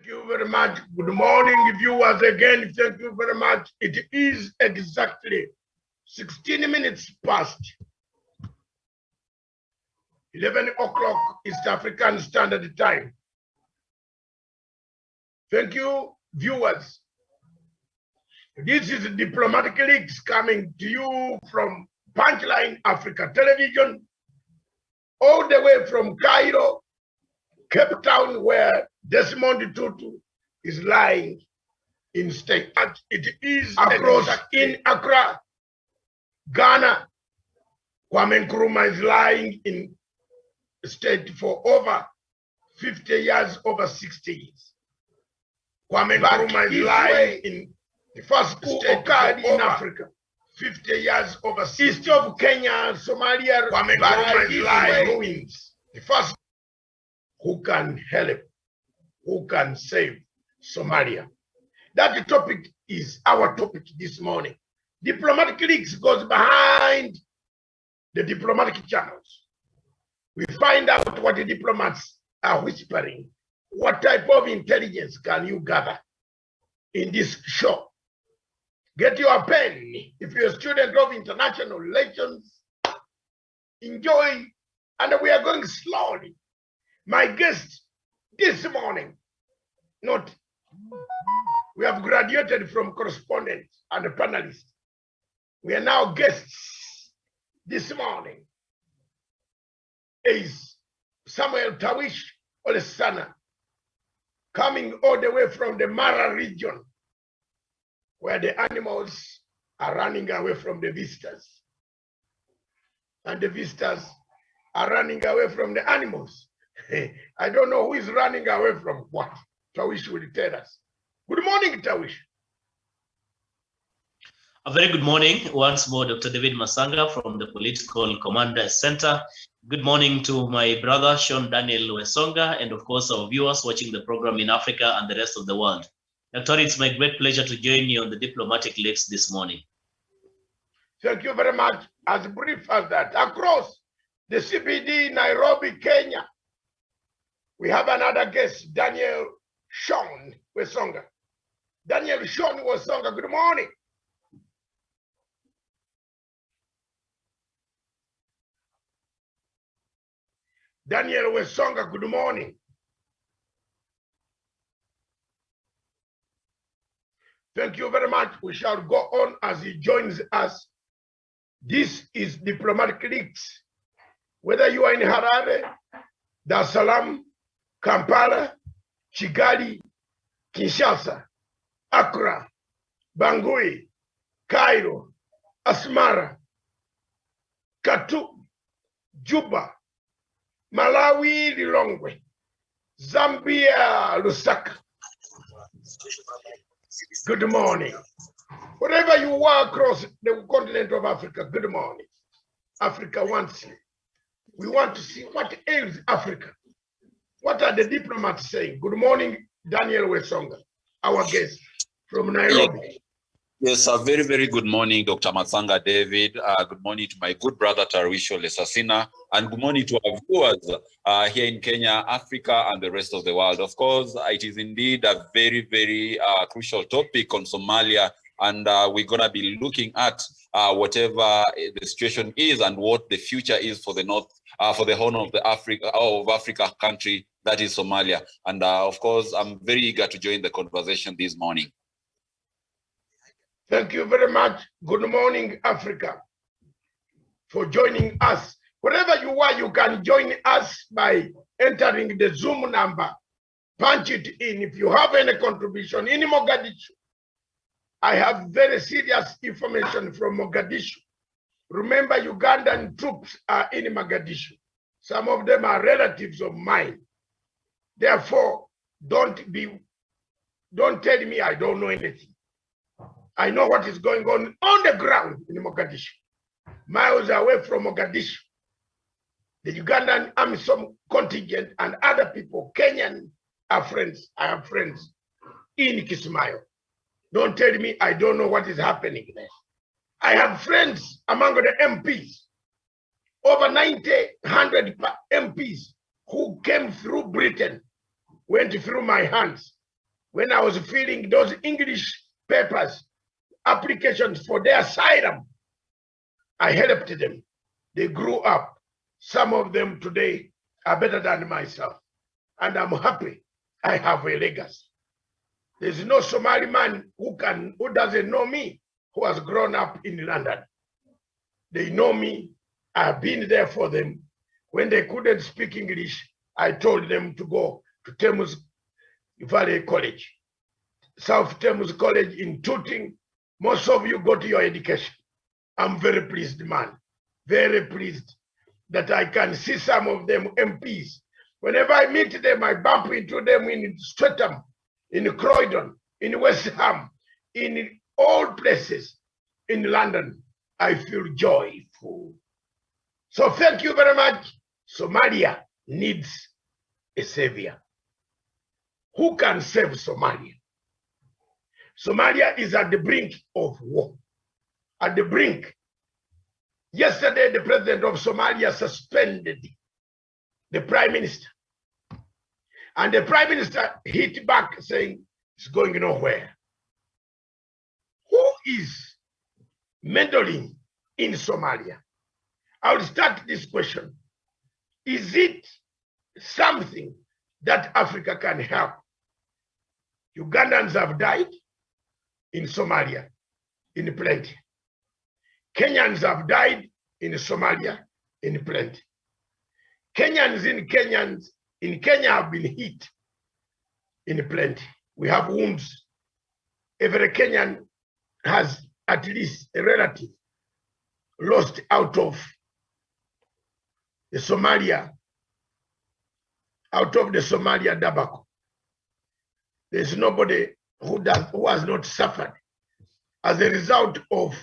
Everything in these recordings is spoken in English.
you very much. Good morning, viewers. Again, thank you very much. It is exactly 16 minutes past 11 o'clock East African Standard Time. Thank you, viewers. This is Diplomatic Leaks coming to you from Punchline Africa Television, all the way from Cairo, Cape Town, where Desmond Tutu is lying in state. It is across in Accra, Ghana. Kwame Nkrumah is lying in state for over 50 years, over 60 years. Kwame Nkrumah is lying in the first state occurred in Africa, 50 years over 60. East of Kenya, Somalia, Kwame Nkrumah is lying ruins. The first. Who can help? Who can save Somalia? That topic is our topic this morning. Diplomatic Leaks goes behind the diplomatic channels. We find out what the diplomats are whispering. What type of intelligence can you gather in this show? Get your pen if you're a student of international relations. Enjoy, and we are going slowly. My guest this morning, we have graduated from correspondents and panelists. We are now guests this morning. Is Samuel Tawish Olesana, coming all the way from the Mara region, where the animals are running away from the visitors. And the visitors are running away from the animals. I don't know who is running away from what. Tawish will tell us. Good morning, Tawish. A very good morning once more, Dr. David Masanga from the Political Commander Center. Good morning to my brother, Sean Daniel Wesonga, and of course, our viewers watching the program in Africa and the rest of the world. Dr. It's my great pleasure to join you on the Diplomatic Leaks this morning. Thank you very much. As brief as that, across the CBD, Nairobi, Kenya, we have another guest, Daniel Sean Wesonga. Daniel Sean Wesonga, good morning. Daniel Wesonga, good morning. Thank you very much. We shall go on as he joins us. This is Diplomatic Leaks. Whether you are in Harare, Dar es Salaam, Kampala, Kigali, Kinshasa, Accra, Bangui, Cairo, Asmara, Khartoum, Juba, Malawi, Lilongwe, Zambia, Lusaka. Good morning. Wherever you are across the continent of Africa, good morning. Africa wants you. We want to see what ails Africa. What are the diplomats saying? Good morning, Daniel Wesonga, our guest from Nairobi. Yes, a very, very good morning, Dr. Masanga David. Good morning to my good brother, Tarisho Lesasina. And good morning to our viewers here in Kenya, Africa, and the rest of the world. Of course, it is indeed a very, very crucial topic on Somalia. And we're going to be looking at whatever the situation is and what the future is for the North, for the Horn of Africa country, that is Somalia. And of course, I'm very eager to join the conversation this morning. Thank you very much. Good morning, Africa, for joining us. Wherever you are, you can join us by entering the Zoom number. Punch it in. If you have any contribution in Mogadishu, I have very serious information from Mogadishu. Remember, Ugandan troops are in Mogadishu. Some of them are relatives of mine. Therefore, don't tell me I don't know anything. I know what is going on the ground in Mogadishu. Miles away from Mogadishu. The Ugandan Army contingent and other people, Kenyan, are friends. I have friends in Kismayo. Don't tell me I don't know what is happening there. I have friends among the MPs, over 100 MPs who came through Britain, went through my hands. when I was filling those English papers, applications for their asylum, I helped them. They grew up. Some of them today are better than myself. And I'm happy I have a legacy. There's no Somali man who doesn't know me, who has grown up in London. They know me. I've been there for them. When they couldn't speak English, I told them to go to Thames Valley College, South Thames College in Tooting. Most of you got your education. I'm very pleased, man. Very pleased that I can see some of them MPs. Whenever I meet them, I bump into them in Streatham, in Croydon, in West Ham, in all places in London. I feel joyful. So thank you very much. Somalia needs a savior. Who can save Somalia? Somalia is at the brink of war. At the brink. Yesterday, the president of Somalia suspended the prime minister. And the prime minister hit back saying it's going nowhere. Who is meddling in Somalia? I will start this question. Is it something that Africa can help? Ugandans have died in Somalia in plenty. Kenyans have died in Somalia in plenty. Kenyans in Kenya have been hit in plenty. We have wounds. Every Kenyan has at least a relative lost out of the Somalia debacle. There's nobody who has not suffered as a result of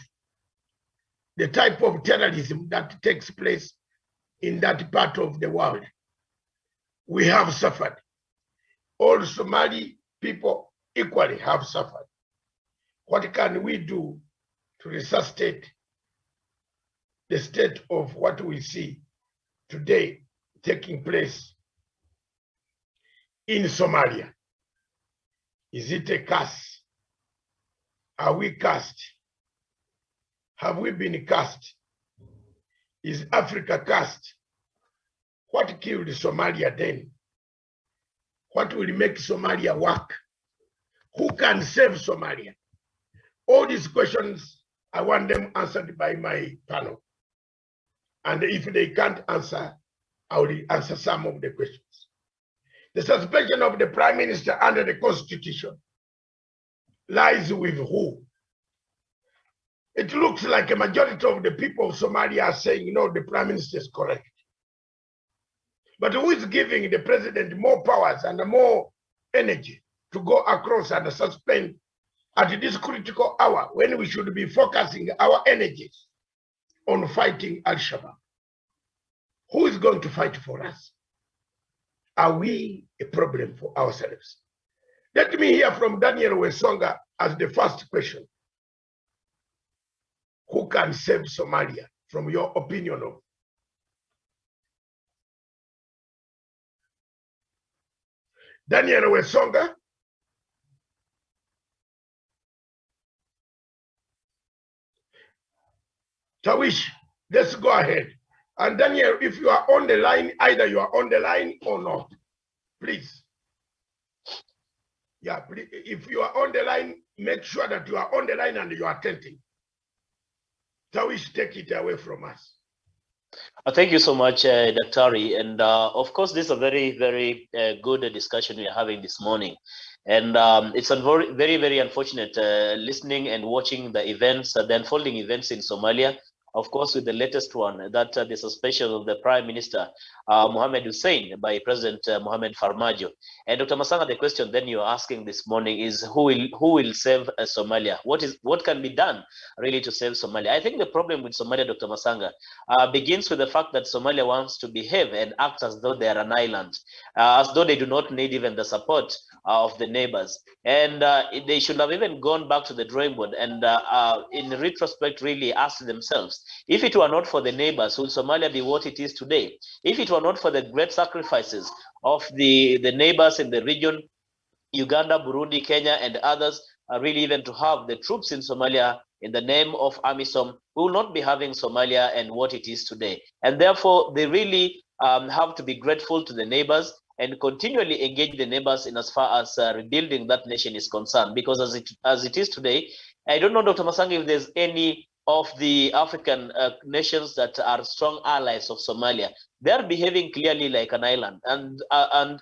the type of terrorism that takes place in that part of the world. We have suffered. All Somali people equally have suffered. What can we do to resuscitate the state of what we see today taking place in Somalia? Is it a curse? Are we cursed? Have we been cursed? Is Africa cursed? What killed Somalia then? What will make Somalia work? Who can save Somalia? All these questions, I want them answered by my panel. And if they can't answer, I will answer some of the questions. The suspension of the prime minister under the constitution lies with who? It looks like a majority of the people of Somalia are saying, no, the prime minister is correct. But who is giving the president more powers and more energy to go across and suspend at this critical hour when we should be focusing our energies on fighting Al-Shabaab? Who is going to fight for us? Are we a problem for ourselves? Let me hear from Daniel Wesonga as the first question. Who can save Somalia from your opinion of? Daniel Wesonga. Tawish, let's go ahead. And Daniel, if you are on the line, either you are on the line or not, please. Yeah, please, if you are on the line, make sure that you are on the line and you are attentive. Tawish, take it away from us. Thank you so much, Daktari. And of course, this is a very, very good discussion we are having this morning. And it's a very, very unfortunate listening and watching the events, the unfolding events in Somalia. Of course, with the latest one, that the suspension of the Prime Minister, Mohamed Hussein, by President Mohamed Farmajo. And Dr. Masanga, the question then you're asking this morning is who will save Somalia? What can be done really to save Somalia? I think the problem with Somalia, Dr. Masanga, begins with the fact that Somalia wants to behave and act as though they are an island, as though they do not need even the support of the neighbors. And they should have even gone back to the drawing board and in retrospect really asked themselves, if it were not for the neighbors, would Somalia be what it is today? If it were not for the great sacrifices of the neighbors in the region, Uganda, Burundi, Kenya, and others, really even to have the troops in Somalia in the name of AMISOM, we will not be having Somalia and what it is today. And therefore, they really have to be grateful to the neighbors and continually engage the neighbors in as far as rebuilding that nation is concerned. Because as it is today, I don't know, Dr. Masanga, if there's any of the African nations that are strong allies of Somalia. They are behaving clearly like an island, and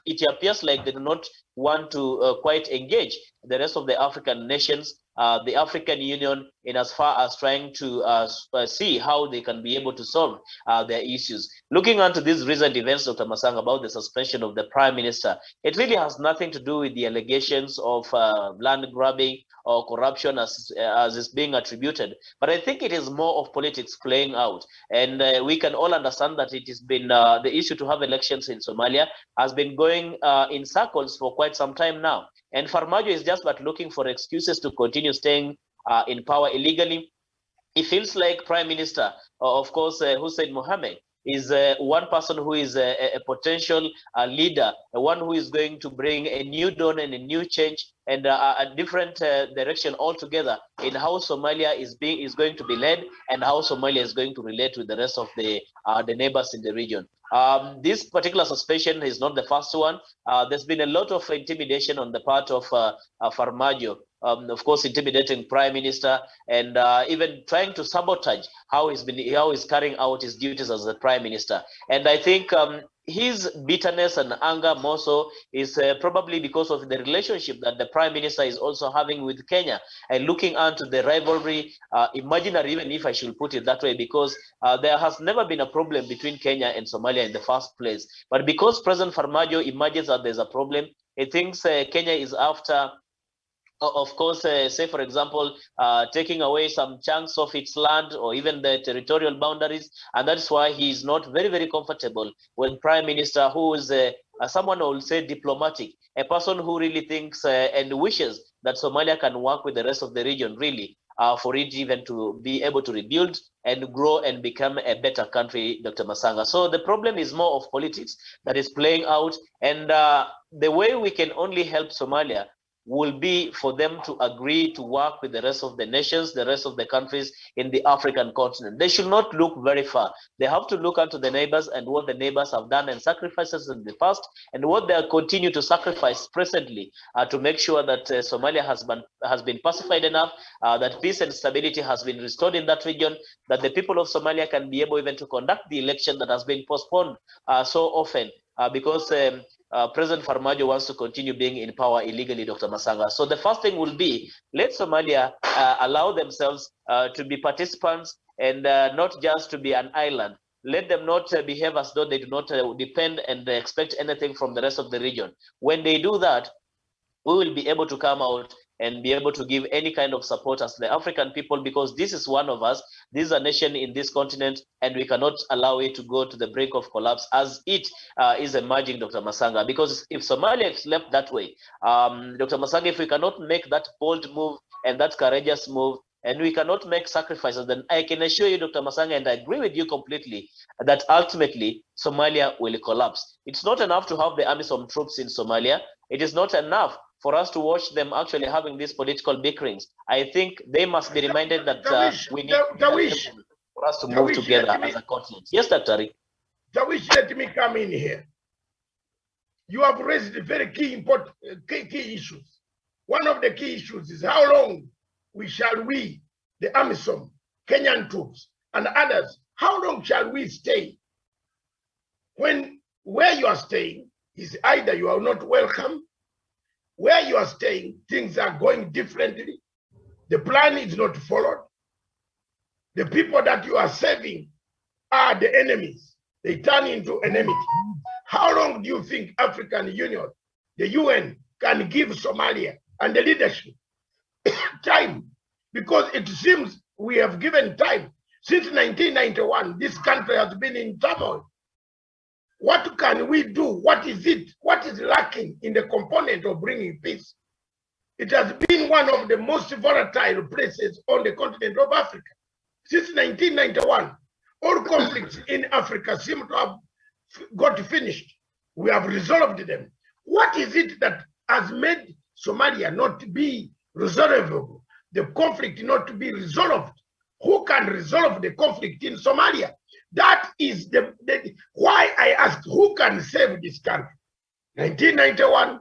it appears like they do not want to quite engage the rest of the African nations, the African Union, in as far as trying to see how they can be able to solve their issues. Looking onto these recent events, Dr. Masang, about the suspension of the Prime Minister, it really has nothing to do with the allegations of land grabbing or corruption as is being attributed. But I think it is more of politics playing out. And we can all understand that it has been the issue to have elections in Somalia has been going in circles for quite some time now. And Farmajo is just but looking for excuses to continue staying in power illegally. It feels like Prime Minister, of course, Hussein Mohammed, is one person who is a potential leader, one who is going to bring a new dawn and a new change and a different direction altogether in how Somalia is going to be led and how Somalia is going to relate with the rest of the neighbors in the region. This particular suspension is not the first one. There's been a lot of intimidation on the part of Farmajo, of course, intimidating Prime Minister and even trying to sabotage how he's carrying out his duties as the Prime Minister. And I think his bitterness and anger more so is probably because of the relationship that the Prime Minister is also having with Kenya and looking onto the rivalry, imaginary, even if I should put it that way, because there has never been a problem between Kenya and Somalia in the first place. But because President Farmajo imagines that there's a problem, he thinks Kenya is after, of course, say for example, taking away some chunks of its land or even the territorial boundaries, and that's why he's not very, very comfortable with Prime Minister who is someone who will say diplomatic, a person who really thinks and wishes that Somalia can work with the rest of the region, really, for it even to be able to rebuild and grow and become a better country, Dr. Masanga. So the problem is more of politics that is playing out, and the way we can only help Somalia will be for them to agree to work with the rest of the nations, the rest of the countries in the African continent. They should not look very far. They have to look unto the neighbors and what the neighbors have done and sacrifices in the past and what they continue to sacrifice presently to make sure that Somalia has been pacified enough, that peace and stability has been restored in that region, that the people of Somalia can be able even to conduct the election that has been postponed so often because President Farmajo wants to continue being in power illegally, Dr. Masanga. So the first thing will be, let Somalia allow themselves to be participants and not just to be an island. Let them not behave as though they do not depend and expect anything from the rest of the region. When they do that, we will be able to come out and be able to give any kind of support as the African people, because this is one of us. This is a nation in this continent, and we cannot allow it to go to the brink of collapse as it is emerging, Dr. Masanga. Because if Somalia is left that way, Dr. Masanga, if we cannot make that bold move and that courageous move, and we cannot make sacrifices, then I can assure you, Dr. Masanga, and I agree with you completely, that ultimately Somalia will collapse. It's not enough to have the AMISOM troops in Somalia. It is not enough for us to watch them actually having these political bickerings. I think they must be reminded that we need for us to move together as a continent. Yes, Dr. Rick. Tawish, let me come in here. You have raised very key issues. One of the key issues is how long the AMISOM, Kenyan troops, and others, how long shall we stay? When where you are staying is either you are not welcome, where you are staying, things are going differently, the plan is not followed, the people that you are serving are the enemies, they turn into enmity. How long do you think African Union, the UN, can give Somalia and the leadership time? Because it seems we have given time. Since 1991, this country has been in turmoil. What can we do? What is it? What is lacking in the component of bringing peace? It has been one of the most volatile places on the continent of Africa. Since 1991, all conflicts in Africa seem to have got finished. We have resolved them. What is it that has made Somalia not to be resolvable, the conflict not to be resolved. Who can resolve the conflict in Somalia? That is why I asked, who can save this country? 1991,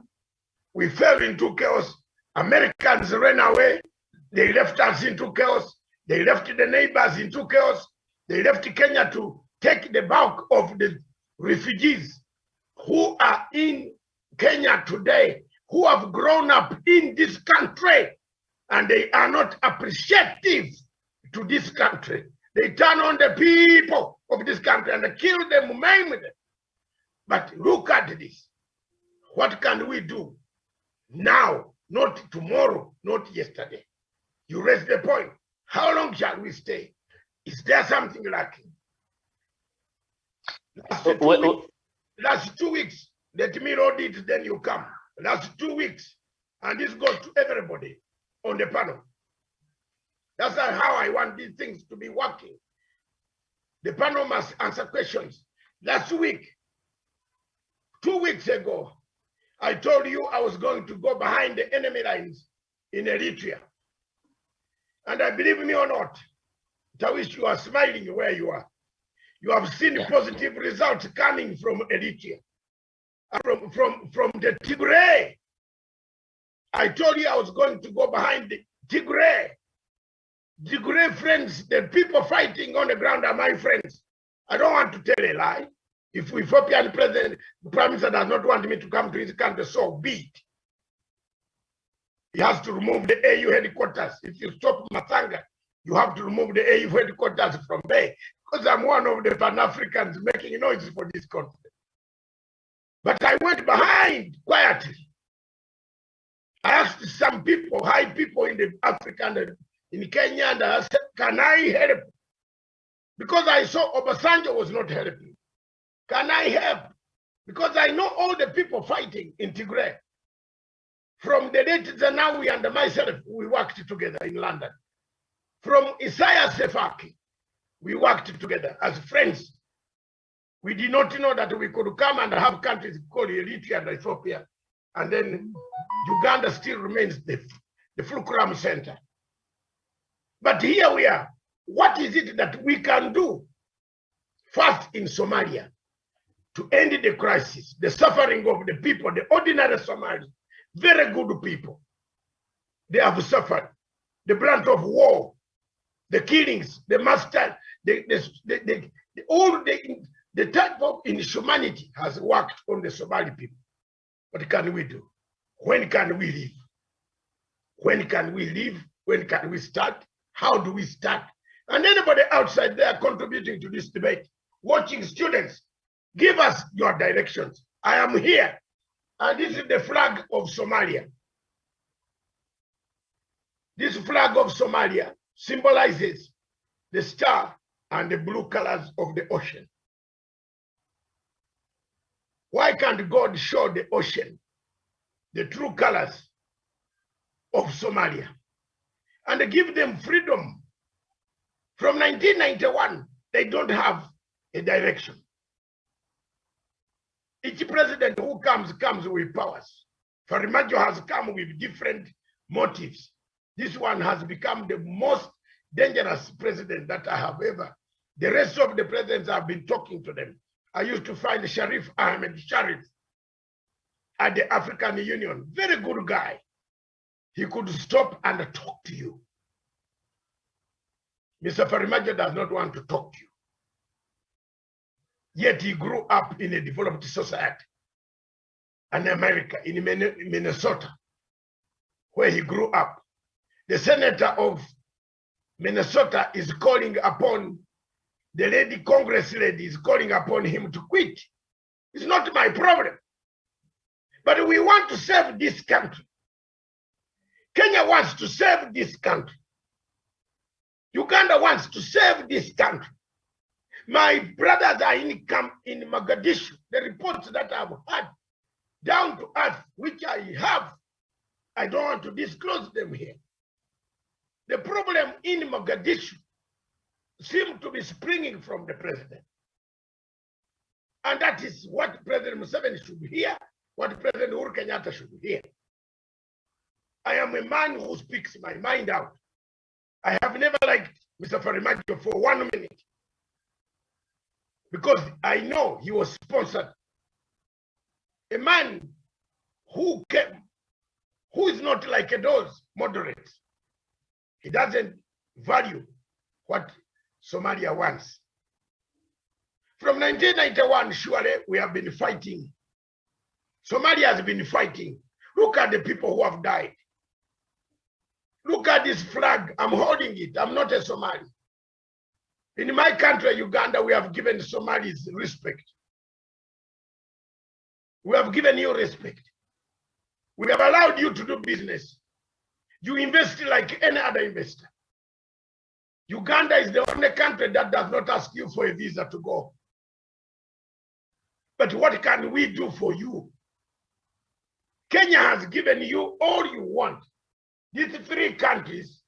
we fell into chaos. Americans ran away. They left us into chaos. They left the neighbors into chaos. They left Kenya to take the bulk of the refugees who are in Kenya today, who have grown up in this country, and they are not appreciative to this country. They turn on the people of this country and kill them, maim them. But look at this. What can we do now? Not tomorrow, not yesterday. You raise the point. How long shall we stay? Is there something lacking? Last 2 weeks, let me load it, then you come. Last 2 weeks, and this goes to everybody on the panel. That's how I want these things to be working. The panel must answer questions. Last week, 2 weeks ago, I told you I was going to go behind the enemy lines in Eritrea. And I believe me or not, I wish you are smiling where you are. You have seen positive results coming from Eritrea, from the Tigray. I told you I was going to go behind the Tigray. Tigray friends, the people fighting on the ground are my friends. I don't want to tell a lie. If Ethiopian Prime Minister does not want me to come to his country, so be it. He has to remove the AU headquarters. If you stop Masanga, you have to remove the AU headquarters from there. Because I'm one of the Pan-Africans making noise for this country. But I went behind quietly. I asked some people, high people in the African, in Kenya, and I said, can I help? Because I saw Obasanjo was not helping. Can I help? Because I know all the people fighting in Tigray. From the late Zenawi and myself, we worked together in London. From Isaiah Sefaki, we worked together as friends. We did not know that we could come and have countries called Eritrea and Ethiopia. And then Uganda still remains the fulcrum center. But here we are. What is it that we can do? First in Somalia, to end the crisis, the suffering of the people, the ordinary Somalis, very good people. They have suffered the brunt of war, the killings, the master, all the type of inhumanity has worked on the Somali people. What can we do? When can we live? When can we live? When can we start? How do we start? And anybody outside there contributing to this debate, watching students, give us your directions. I am here. And this is the flag of Somalia. This flag of Somalia symbolizes the star and the blue colors of the ocean. Why can't God show the ocean the true colors of Somalia and give them freedom? From 1991, they don't have a direction. Each president who comes with powers. Farimajo has come with different motives. This one has become the most dangerous president that I have ever. The rest of the presidents have been talking to them. I used to find Sharif Ahmed Sharif at the African Union. Very good guy. He could stop and talk to you. Mr. Farimajo does not want to talk to you. Yet he grew up in a developed society, in America, in Minnesota, where he grew up. The senator of Minnesota is calling upon the lady, Congress lady is calling upon him to quit. It's not my problem. But we want to save this country. Kenya wants to save this country. Uganda wants to save this country. My brothers are in camp in Mogadishu. The reports that I've had down to earth, which I have, I don't want to disclose them here. The problem in Mogadishu seems to be springing from the president. And that is what President Museveni should hear what President Uhuru Kenyatta should hear. I am a man who speaks my mind out. I have never liked Mr. Farimajo for 1 minute because I know he was sponsored. A man who is not like those moderates. He doesn't value what Somalia wants. From 1991, surely we have been fighting. Somalia has been fighting. Look at the people who have died. Look at this flag. I'm holding it. I'm not a Somali. In my country, Uganda, we have given Somalis respect. We have given you respect. We have allowed you to do business. You invest like any other investor. Uganda is the only country that does not ask you for a visa to go. But what can we do for you? Kenya has given you all you want. These 3 countries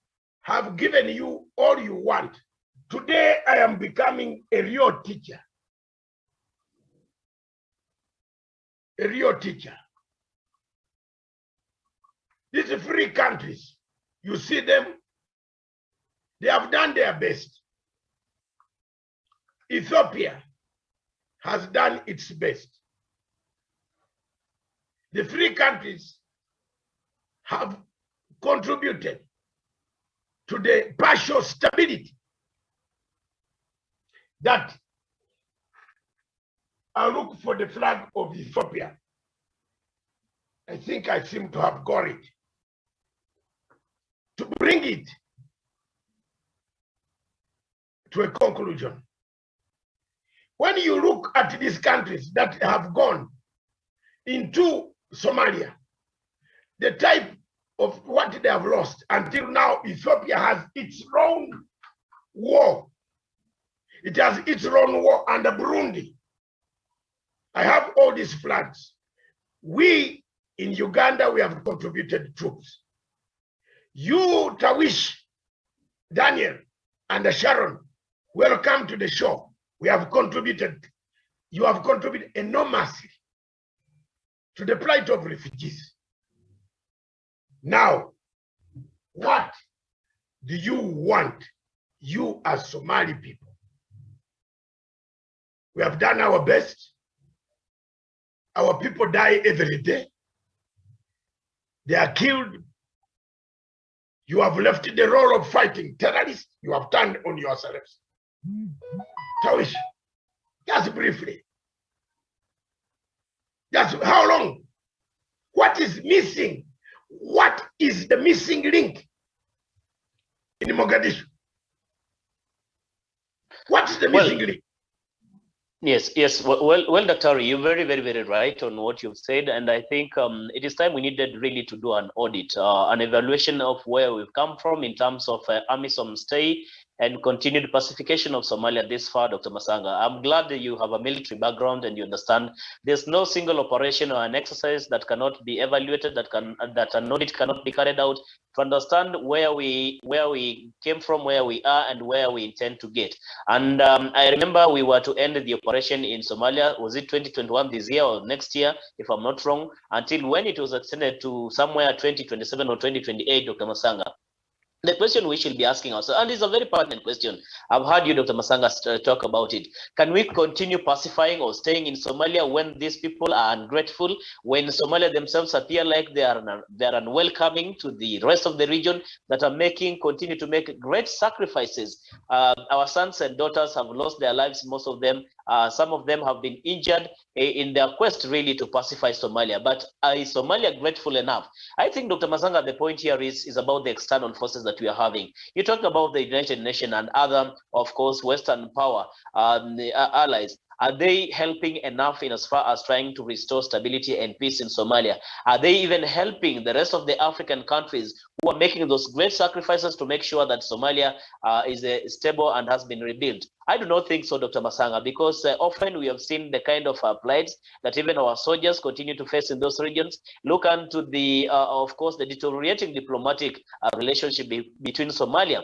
have given you all you want. Today, I am becoming a real teacher. A real teacher. These 3 countries, you see them, they have done their best. Ethiopia has done its best. The 3 countries have contributed to the partial stability that I look for the flag of Ethiopia. I think I seem to have got it. To bring it to a conclusion. When you look at these countries that have gone into Somalia, the type of what they have lost until now, Ethiopia has its own war. It has its own war under Burundi. I have all these flags. We in Uganda, we have contributed troops. You, Tawish, Daniel, and Sharon, welcome to the show. We have contributed. You have contributed enormously to the plight of refugees. Now, what do you want, you as Somali people? We have done our best. Our people die every day. They are killed. You have left the role of fighting terrorists. You have turned on yourselves. Tawish, just briefly. Just how long? What is missing? What is the missing link in Mogadishu? What is the missing link? Yes. Well, Dr. You're very right on what you've said, and I think it is time we needed really to do an audit, an evaluation of where we've come from in terms of AMISOM stay and continued pacification of Somalia this far, Dr. Masanga. I'm glad that you have a military background and you understand there's no single operation or an exercise that cannot be evaluated, that an audit cannot be carried out to understand where we came from, where we are, and where we intend to get. And I remember we were to end the operation in Somalia, was it 2021 this year or next year, if I'm not wrong, until when it was extended to somewhere 2027 or 2028, Dr. Masanga. The question we should be asking ourselves, and it's a very pertinent question. I've heard you, Dr. Masanga, talk about it. Can we continue pacifying or staying in Somalia when these people are ungrateful, when Somalia themselves appear like they are unwelcoming to the rest of the region that are continue to make great sacrifices? Our sons and daughters have lost their lives, most of them. Some of them have been injured in their quest really to pacify Somalia. But is Somalia grateful enough? I think, Dr. Masanga, the point here is about the external forces that we are having. You talked about the United Nations and other, of course, Western power allies. Are they helping enough in as far as trying to restore stability and peace in Somalia? Are they even helping the rest of the African countries who are making those great sacrifices to make sure that Somalia is stable and has been rebuilt? I do not think so, Dr. Masanga, because often we have seen the kind of plights that even our soldiers continue to face in those regions. Look into the, of course, the deteriorating diplomatic relationship between Somalia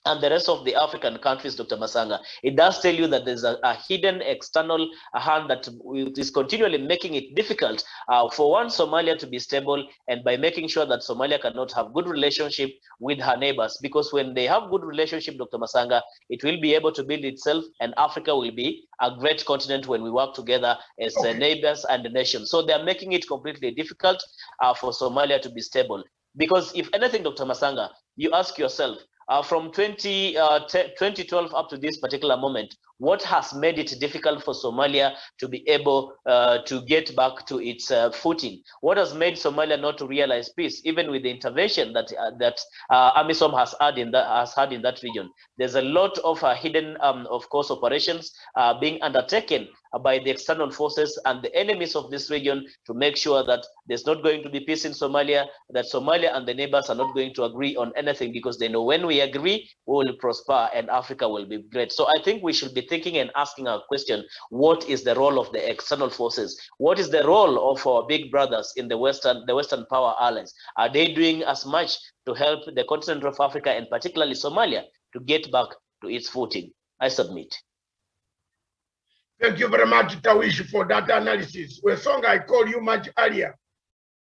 and the rest of the African countries, Dr. Masanga, it does tell you that there's a hidden external hand that is continually making it difficult for one Somalia to be stable, and by making sure that Somalia cannot have good relationship with her neighbors. Because when they have good relationship, Dr. Masanga, it will be able to build itself, and Africa will be a great continent when we work together as neighbors and a nation. So they're making it completely difficult for Somalia to be stable. Because if anything, Dr. Masanga, you ask yourself, from 2012 up to this particular moment, what has made it difficult for Somalia to be able to get back to its footing? What has made Somalia not to realize peace, even with the intervention that AMISOM has had in that region? There's a lot of hidden, of course, operations being undertaken by the external forces and the enemies of this region to make sure that there's not going to be peace in Somalia, that Somalia and the neighbors are not going to agree on anything, because they know when we agree, we will prosper and Africa will be great. So I think we should be thinking and asking our question, what is the role of the external forces? What is the role of our big brothers in the Western power allies? Are they doing as much to help the continent of Africa, and particularly Somalia, to get back to its footing? I submit. Thank you very much, Tawish, for that analysis. Wesonga, I called you much earlier,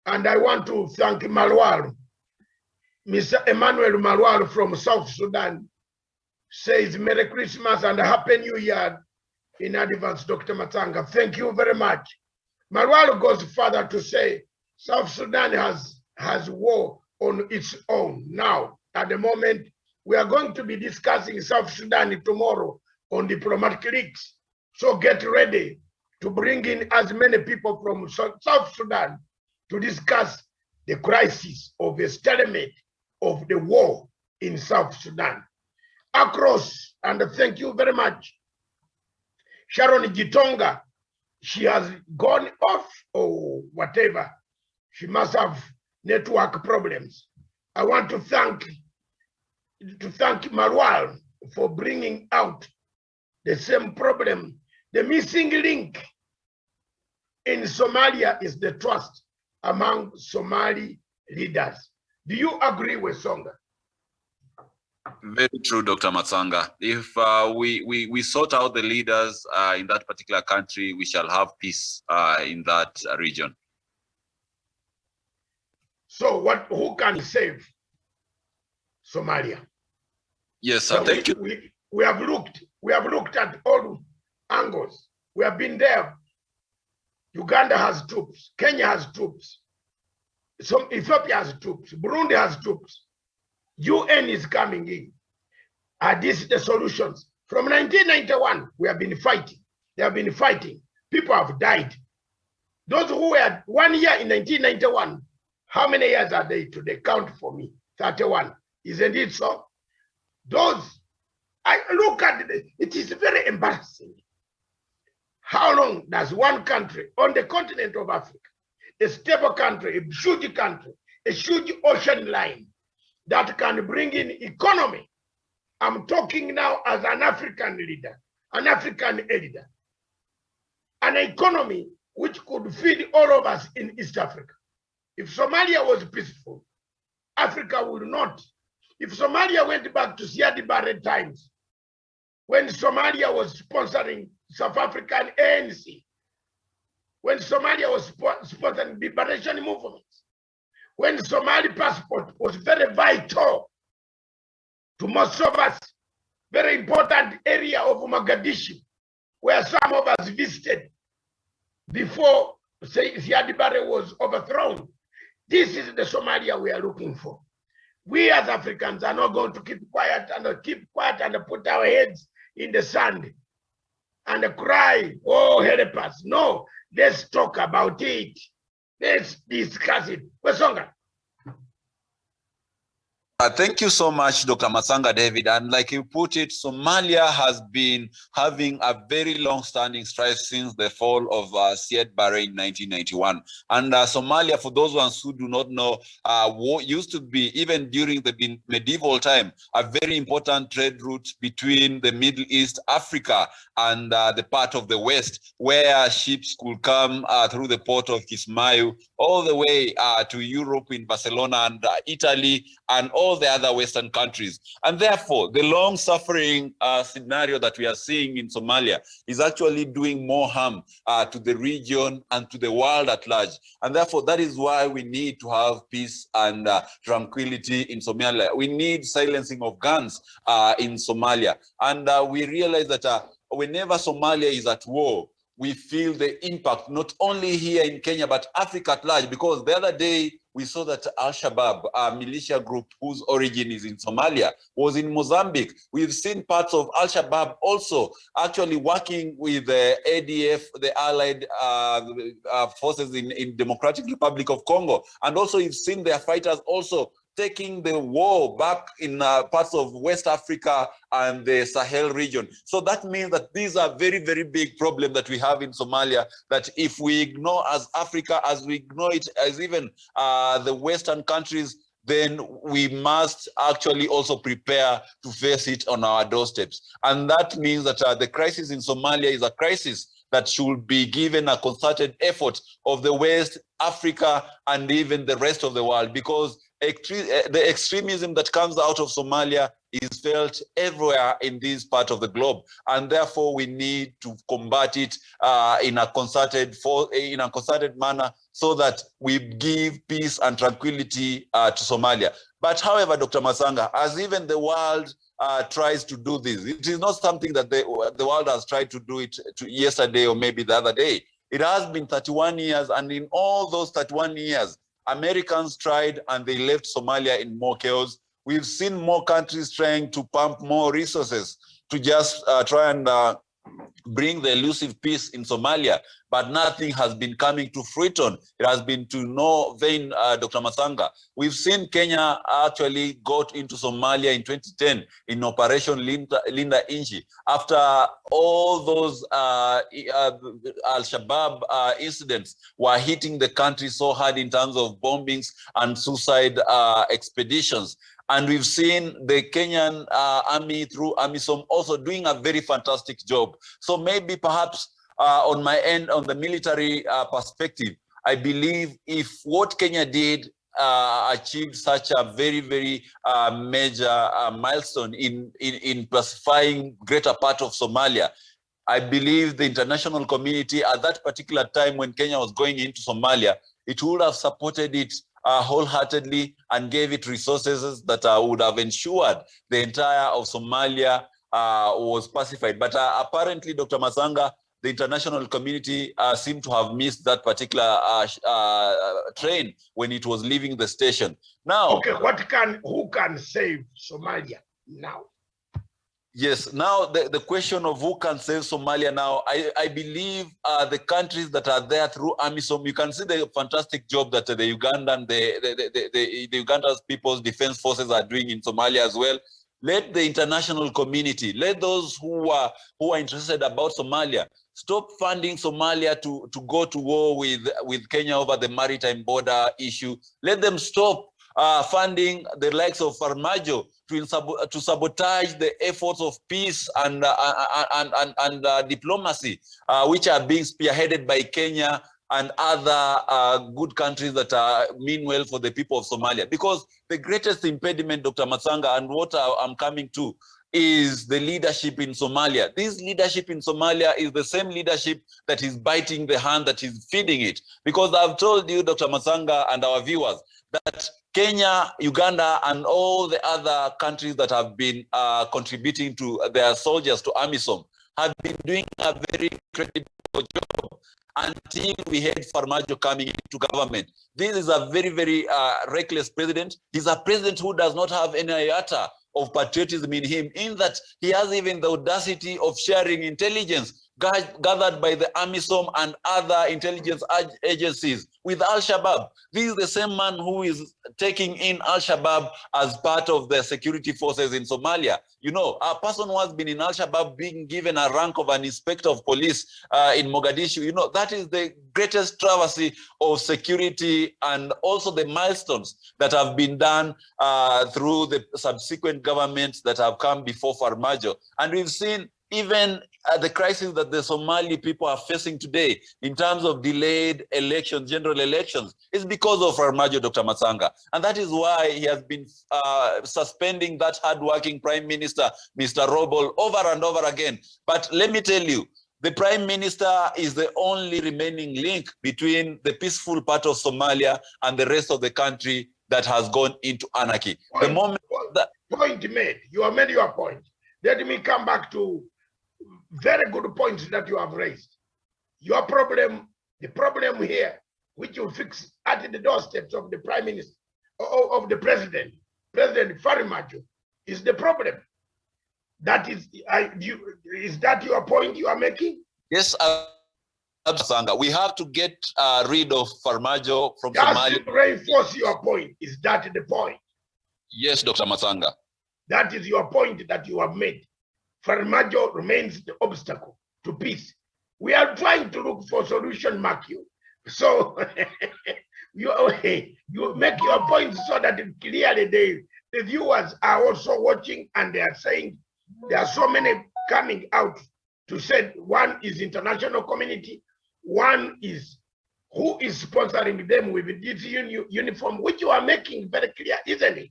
and I want to thank Marwal. Mr. Emmanuel Marwal from South Sudan says Merry Christmas and Happy New Year in advance, Dr. Matanga. Thank you very much. Marwal goes further to say South Sudan has war on its own now. At the moment, we are going to be discussing South Sudan tomorrow on diplomatic leaks. So get ready to bring in as many people from South Sudan to discuss the crisis of the stalemate of the war in South Sudan. Across, and thank you very much, Sharon Gitonga, she has gone off or whatever. She must have network problems. I want to thank Marwal for bringing out the same problem. The missing link in Somalia is the trust among Somali leaders. Do you agree with Songa? Very true, Dr. Matsanga. If we sort out the leaders in that particular country, we shall have peace in that region. So who can save Somalia? Yes, sir. Thank you. We have looked at all angles. We have been there. Uganda has troops. Kenya has troops. Ethiopia has troops. Burundi has troops. UN is coming in. Are these the solutions? From 1991, we have been fighting. They have been fighting. People have died. Those who were 1 year in 1991, how many years are they today? Count for me. 31. Isn't it so? I look at it, it is very embarrassing. How long does one country on the continent of Africa, a stable country, a huge ocean line that can bring in economy? I'm talking now as an African leader, an African elder, an economy which could feed all of us in East Africa. If Somalia was peaceful, Africa would not. If Somalia went back to Siad Barre times, when Somalia was sponsoring South African ANC, when Somalia was sponsoring liberation movements, when Somali passport was very vital to most of us, very important area of Mogadishu, where some of us visited before Siad Barre was overthrown. This is the Somalia we are looking for. We as Africans are not going to keep quiet and put our heads in the sand and cry, oh, help us. No, let's talk about it. Let's discuss it. Wesonga. Thank you so much, Dr. Matsanga David. And like you put it, Somalia has been having a very long-standing strife since the fall of Siad Barre in 1991. And Somalia, for those ones who do not know, used to be, even during the medieval time, a very important trade route between the Middle East, Africa, and the part of the West, where ships could come through the port of Kismayu all the way to Europe in Barcelona and Italy, and all all the other Western countries. And therefore, the long-suffering scenario that we are seeing in Somalia is actually doing more harm to the region and to the world at large. And therefore, that is why we need to have peace and tranquility in Somalia. We need silencing of guns in Somalia. And we realize that whenever Somalia is at war, we feel the impact, not only here in Kenya, but Africa at large, because the other day we saw that Al-Shabaab, a militia group whose origin is in Somalia, was in Mozambique. We've seen parts of Al-Shabaab also actually working with the ADF, the allied forces in Democratic Republic of Congo. And also you've seen their fighters also taking the war back in parts of West Africa and the Sahel region. So that means that these are very, very big problems that we have in Somalia, that if we ignore as Africa, as we ignore it as even the Western countries, then we must actually also prepare to face it on our doorsteps. And that means that the crisis in Somalia is a crisis that should be given a concerted effort of the West, Africa, and even the rest of the world, because the extremism that comes out of Somalia is felt everywhere in this part of the globe, and therefore we need to combat it in a concerted manner, so that we give peace and tranquility to Somalia. But however, Dr. Masanga, as even the world tries to do this, it is not something that the world has tried to do it yesterday or maybe the other day. It has been 31 years, and in all those 31 years, Americans tried and they left Somalia in more chaos. We've seen more countries trying to pump more resources to just try and bring the elusive peace in Somalia, but nothing has been coming to fruition. It has been to no vain, Dr. Masanga. We've seen Kenya actually got into Somalia in 2010 in Operation Linda Inchi, after all those Al-Shabaab incidents were hitting the country so hard in terms of bombings and suicide expeditions. And we've seen the Kenyan army through AMISOM also doing a very fantastic job. So maybe perhaps on my end, on the military perspective, I believe if what Kenya did achieved such a very, very major milestone in pacifying greater part of Somalia, I believe the international community at that particular time when Kenya was going into Somalia, it would have supported it wholeheartedly and gave it resources that would have ensured the entire of Somalia was pacified. But apparently, Dr. Masanga, the international community seemed to have missed that particular train when it was leaving the station. Now, okay, who can save Somalia now? Yes, now the question of who can save Somalia now, I believe the countries that are there through AMISOM, you can see the fantastic job that the Ugandan, the Uganda's People's Defense Forces are doing in Somalia as well. Let the international community, let those who are interested about Somalia, stop funding Somalia to go to war with Kenya over the maritime border issue. Let them stop funding the likes of Farmajo to sabotage the efforts of peace and diplomacy, which are being spearheaded by Kenya and other good countries that mean well for the people of Somalia. Because the greatest impediment, Dr. Masanga, and what I'm coming to, is the leadership in Somalia. This leadership in Somalia is the same leadership that is biting the hand that is feeding it. Because I've told you, Dr. Masanga, and our viewers, that Kenya, Uganda, and all the other countries that have been contributing to their soldiers to AMISOM have been doing a very credible job until we had Farmajo coming into government. This is a very, very reckless president. He's a president who does not have any iota of patriotism in him, in that he has even the audacity of sharing intelligence gathered by the AMISOM and other intelligence agencies with Al-Shabaab. This is the same man who is taking in Al-Shabaab as part of the security forces in Somalia. You know, a person who has been in Al-Shabaab being given a rank of an inspector of police in Mogadishu, you know, that is the greatest travesty of security, and also the milestones that have been done through the subsequent governments that have come before Farmajo. And we've seen even the crisis that the Somali people are facing today in terms of delayed elections, general elections, is because of Farmajo, Dr. Matsanga. And that is why he has been suspending that hardworking Prime Minister, Mr. Robol, over and over again. But let me tell you, the Prime Minister is the only remaining link between the peaceful part of Somalia and the rest of the country that has gone into anarchy. Point made. You have made your point. Let me come back to very good points that you have raised. Your problem, the problem here, which you fix at the doorsteps of the Prime Minister, of the President Farmajo, is the problem. That is, is that your point you are making? Yes, Sanga. We have to get rid of Farmajo from Somalia. Just to reinforce your point. Is that the point? Yes, Dr. Matsanga. That is your point that you have made. Farmajo remains the obstacle to peace. We are trying to look for solution, Mark you. So you make your point so that clearly the viewers are also watching, and they are saying there are so many coming out to say one is international community, one is who is sponsoring them with this uniform, which you are making very clear, isn't it?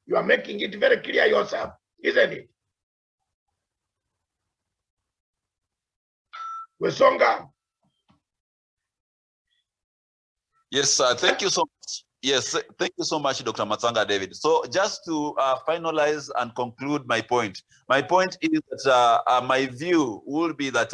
You are making it very clear yourself, isn't it? Wesonga. Yes, thank you so much. Yes, thank you so much, Dr. Matsanga David. So just to finalize and conclude my point is that my view will be that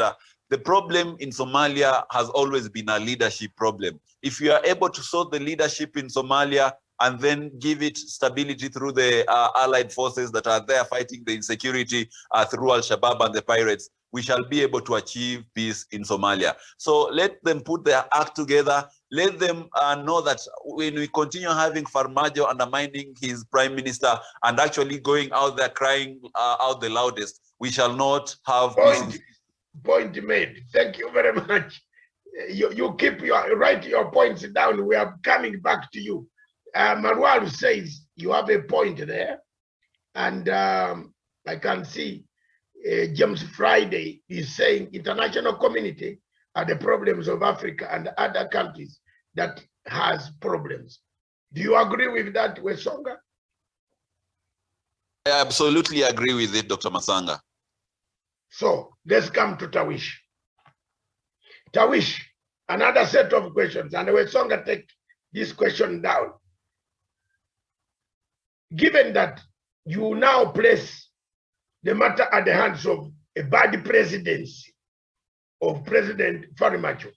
the problem in Somalia has always been a leadership problem. If you are able to solve the leadership in Somalia and then give it stability through the allied forces that are there fighting the insecurity through Al-Shabaab and the pirates, we shall be able to achieve peace in Somalia. So let them put their act together. Let them know that when we continue having Farmajo undermining his prime minister and actually going out there crying out the loudest, we shall not have peace. Point made. Thank you very much. You keep write your points down. We are coming back to you. Marwal says you have a point there, and I can see James Friday is saying international community are the problems of Africa and other countries that has problems. Do you agree with that, Wesonga? I absolutely agree with it, Dr. Matsanga. So let's come to Tawish. Tawish, another set of questions, and Wesonga take this question down. Given that you now place the matter at the hands of a bad presidency of President Farmajo,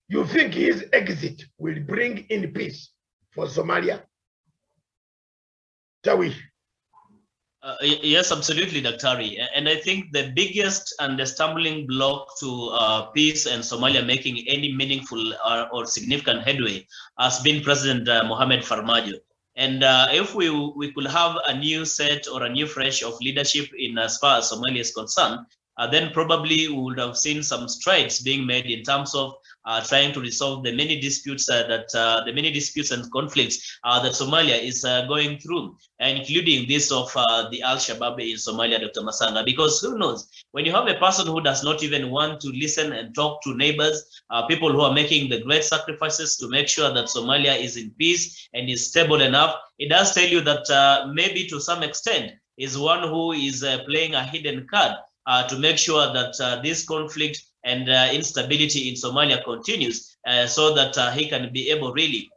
you think his exit will bring in peace for Somalia? Tawish. Yes, absolutely, Dr. Ari. And I think the biggest and the stumbling block to peace and Somalia making any meaningful or significant headway has been President Mohamed Farmajo. And if we could have a new set or a new fresh of leadership in as far as Somalia is concerned, then probably we would have seen some strides being made in terms of trying to resolve the many disputes and conflicts that Somalia is going through, including this of the Al-Shabaab in Somalia, Dr. Matsanga. Because who knows, when you have a person who does not even want to listen and talk to neighbors, people who are making the great sacrifices to make sure that Somalia is in peace and is stable enough, it does tell you that maybe to some extent is one who is playing a hidden card to make sure that this conflict and instability in Somalia continues so that he can be able really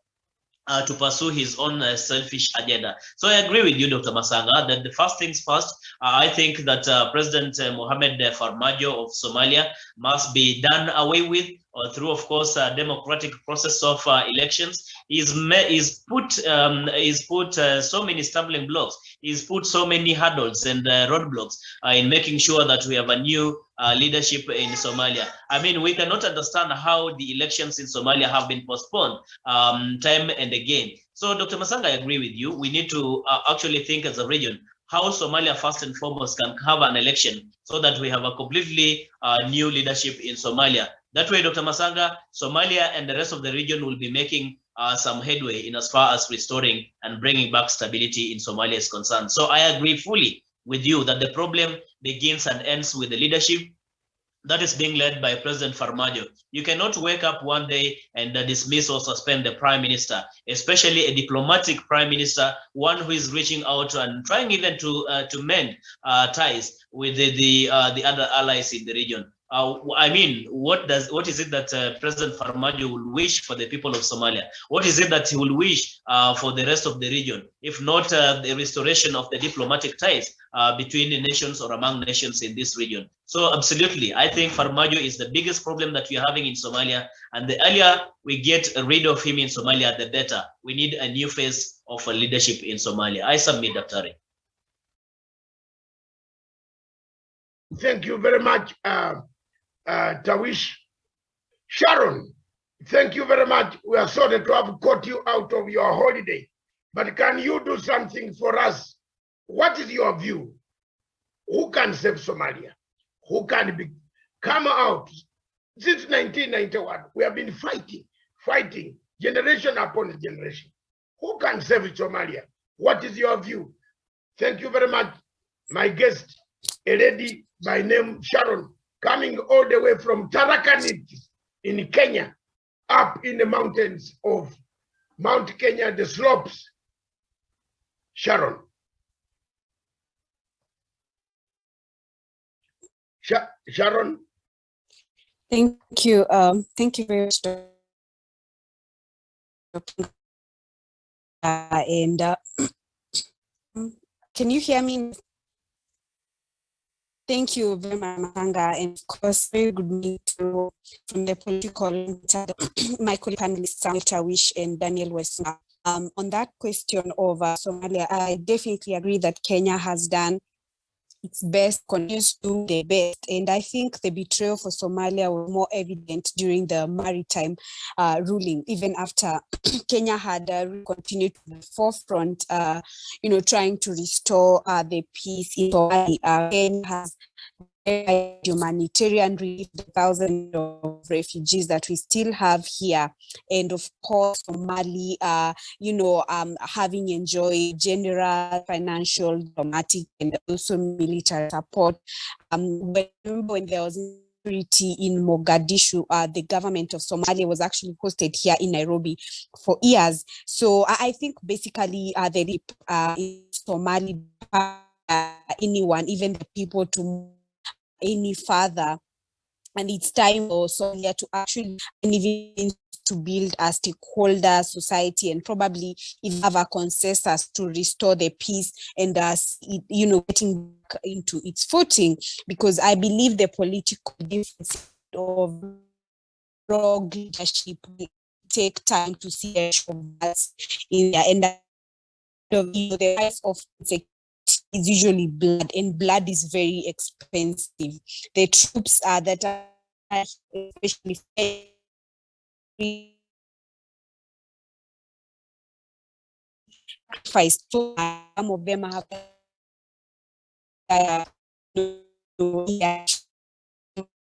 to pursue his own selfish agenda. So I agree with you, Dr. Matsanga, that the first things first, I think that President Mohamed Farmajo of Somalia must be done away with through, of course, a democratic process of elections. He's put so many stumbling blocks. He's put so many hurdles and roadblocks in making sure that we have a new leadership in Somalia. I mean, we cannot understand how the elections in Somalia have been postponed time and again. So, Dr. Matsanga, I agree with you. We need to actually think as a region how Somalia first and foremost can have an election so that we have a completely new leadership in Somalia. That way, Dr. Matsanga, Somalia and the rest of the region will be making some headway in as far as restoring and bringing back stability in Somalia is concerned. So I agree fully with you that the problem begins and ends with the leadership that is being led by President Farmajo. You cannot wake up one day and dismiss or suspend the prime minister, especially a diplomatic prime minister, one who is reaching out and trying even to mend ties with the other allies in the region. I mean, what is it that President Farmajo will wish for the people of Somalia? What is it that he will wish for the rest of the region, if not the restoration of the diplomatic ties between the nations or among nations in this region? So absolutely, I think Farmajo is the biggest problem that we are having in Somalia, and the earlier we get rid of him in Somalia, the better. We need a new phase of leadership in Somalia. I submit, Dr. Thank you very much, Tawish. Sharon, thank you very much. We are sorry to have caught you out of your holiday, but can you do something for us? What is your view? Who can save Somalia? Who can come out? Since 1991, we have been fighting, generation upon generation. Who can save Somalia? What is your view? Thank you very much, my guest, a lady by name Sharon, coming all the way from Tarakanit in Kenya, up in the mountains of Mount Kenya, the slopes. Sharon. Sharon. Thank you. Thank you very much, Dr. Can you hear me? Thank you very much, Manga, and of course, very good meeting to from the political my colleague panelists, Tawish and Daniel Wesonga. On that question of Somalia, I definitely agree that Kenya has done its best, continues to do the best, and I think the betrayal for Somalia was more evident during the maritime ruling, even after Kenya had continued to the forefront, trying to restore the peace in Somalia. Kenya has humanitarian relief, the thousands of refugees that we still have here, and of course Somali, having enjoyed general financial, diplomatic, and also military support. When there was insecurity in Mogadishu, the government of Somalia was actually hosted here in Nairobi for years. So I think basically the in Somali, anyone, even the people to any further, and it's time for Somalia to actually to build a stakeholder society and probably even have a consensus to restore the peace and getting back into its footing, because I believe the political difference of rogue leadership will take time to see in there, and the rise of is usually blood, and blood is very expensive. The troops that are especially sacrificed, so some of them have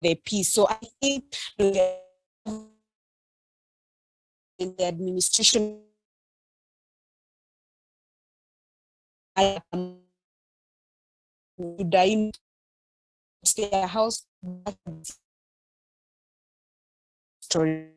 the peace. So I think in the administration their house story.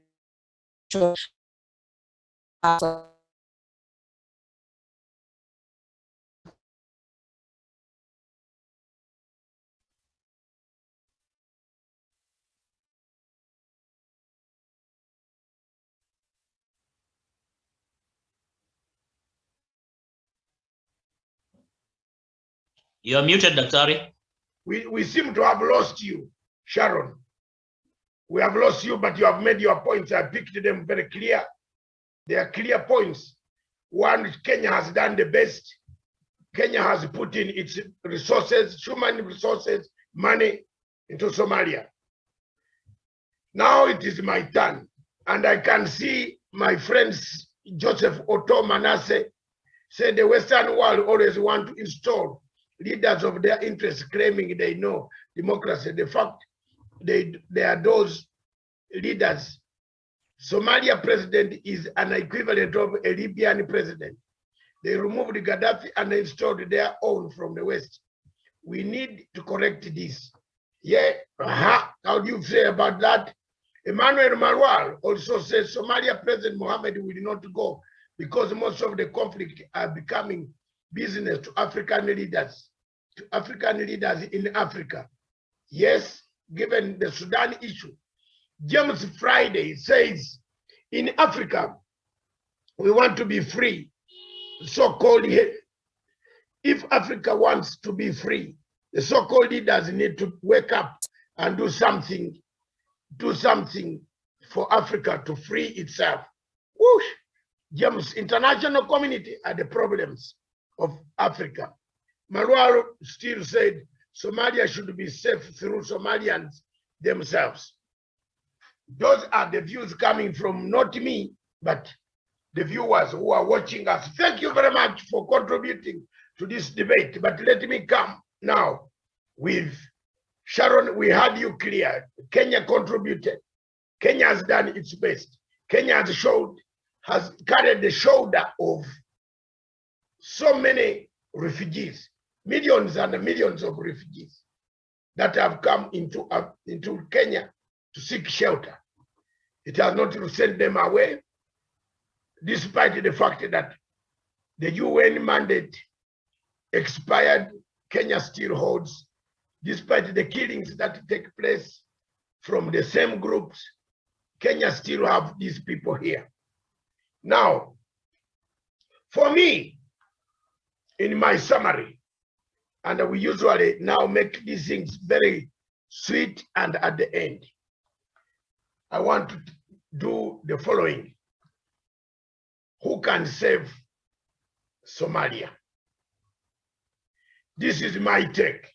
You are muted, Dr. We seem to have lost you, Sharon. We have lost you, but you have made your points. I picked them very clear. They are clear points. One, Kenya has done the best. Kenya has put in its resources, human resources, money into Somalia. Now it is my turn, and I can see my friends Joseph Otto Manasseh say the Western world always want to install leaders of their interests, claiming they know democracy. The fact they are those leaders. Somalia president is an equivalent of a Libyan president. They removed Gaddafi and installed their own from the West. we need to correct this. Yeah, how do you say about that? Emmanuel Marwal also says Somalia President Mohammed will not go because most of the conflict are becoming business to African leaders in Africa. Yes, given the Sudan issue. James Friday says, in Africa, we want to be free. So-called, if Africa wants to be free, the so-called leaders need to wake up and do something for Africa to free itself. Whoosh! James, international community are the problems of Africa. Marwal still said Somalia should be safe through Somalians themselves. Those are the views coming from not me, but the viewers who are watching us. Thank you very much for contributing to this debate. But let me come now with Sharon. We had you clear. Kenya contributed. Kenya has done its best. Kenya has carried the shoulder of so many refugees, millions and millions of refugees that have come into Kenya to seek shelter. It has not sent them away, despite the fact that the UN mandate expired. Kenya still holds, despite the killings that take place from the same groups. Kenya still have these people here. Now, for me, in my summary, and we usually now make these things very sweet, and at the end, I want to do the following. Who can save Somalia? This is my take.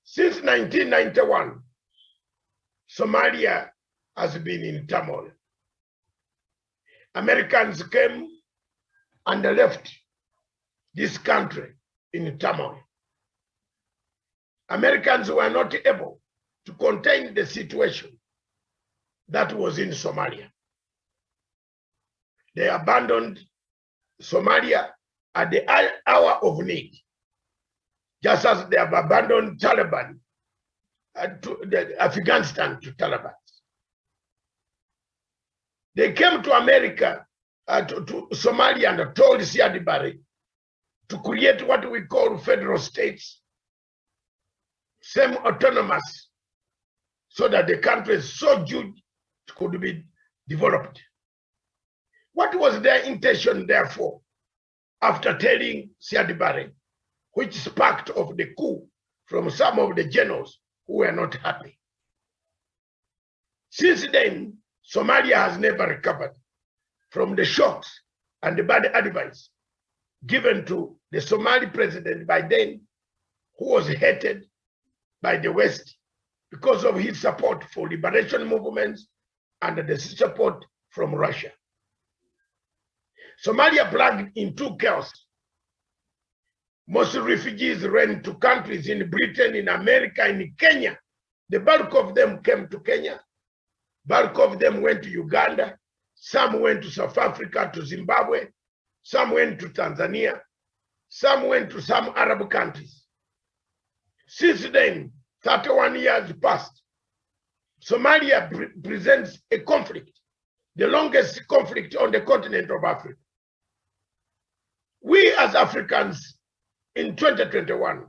Since 1991, Somalia has been in turmoil. Americans came and left this country in turmoil. Americans were not able to contain the situation that was in Somalia. They abandoned Somalia at the hour of need, just as they have abandoned Taliban Afghanistan to Taliban. They came to America, to Somalia, and told Siad Barre to create what we call federal states, semi-autonomous, so that the country is so huge it could be developed. What was their intention, therefore, after telling Siad Barre, which sparked of the coup from some of the generals who were not happy? Since then, Somalia has never recovered from the shocks and the bad advice given to the Somali president by then, who was hated by the West because of his support for liberation movements and the support from Russia. Somalia plugged into chaos. Most refugees ran to countries in Britain, in America, in Kenya. The bulk of them came to Kenya. Bulk of them went to Uganda. Some went to South Africa, to Zimbabwe. Some went to Tanzania. Some went to some Arab countries. Since then, 31 years passed. Somalia presents a conflict, the longest conflict on the continent of Africa. We as Africans in 2021,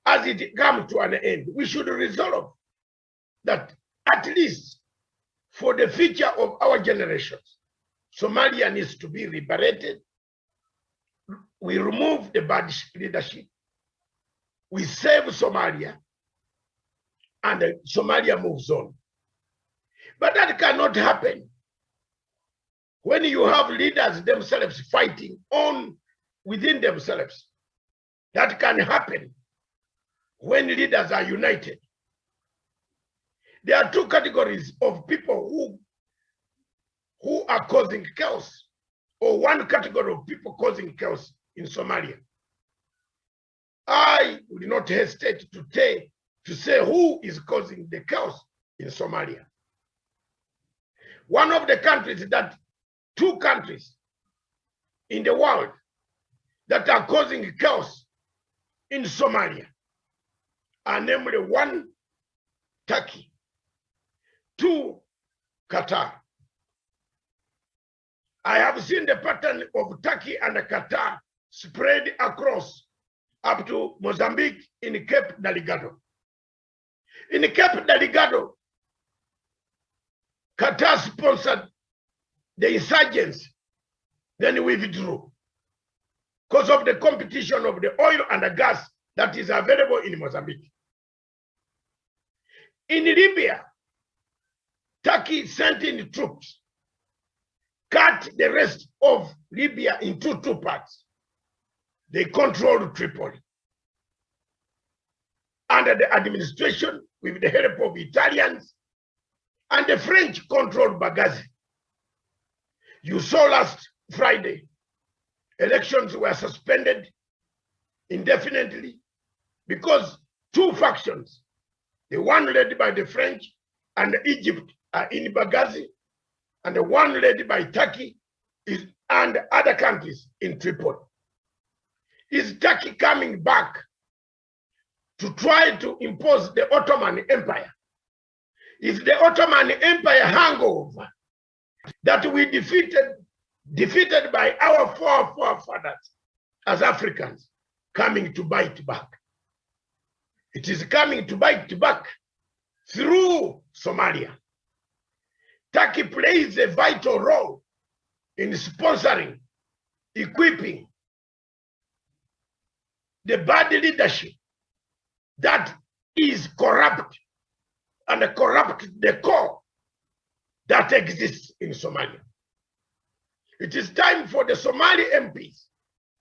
as it comes to an end, we should resolve that at least for the future of our generations, Somalia needs to be liberated. We remove the bad leadership. We save Somalia, and Somalia moves on. But that cannot happen when you have leaders themselves fighting on within themselves. That can happen when leaders are united. There are two categories of people who are causing chaos, or one category of people causing chaos in Somalia. I will not hesitate to say who is causing the chaos in Somalia. One of the countries that, two countries in the world that are causing chaos in Somalia are namely 1, Turkey, 2, Qatar. I have seen the pattern of Turkey and Qatar spread across up to Mozambique in Cape Delgado. In Cape Delgado, Qatar sponsored the insurgents, then withdrew because of the competition of the oil and the gas that is available in Mozambique. In Libya, Turkey sent in troops, cut the rest of Libya into 2 parts. They controlled Tripoli. Under the administration, with the help of Italians, and the French controlled Benghazi. You saw last Friday, elections were suspended indefinitely because 2 factions, the one led by the French and Egypt, are in Benghazi, and the one led by Turkey and other countries in Tripoli. Is Turkey coming back to try to impose the Ottoman Empire? Is the Ottoman Empire hangover that we defeated by our forefathers as Africans, coming to bite back? It is coming to bite back through Somalia. Turkey plays a vital role in sponsoring, equipping the bad leadership that is corrupt and corrupt the core that exists in Somalia. It is time for the Somali MPs,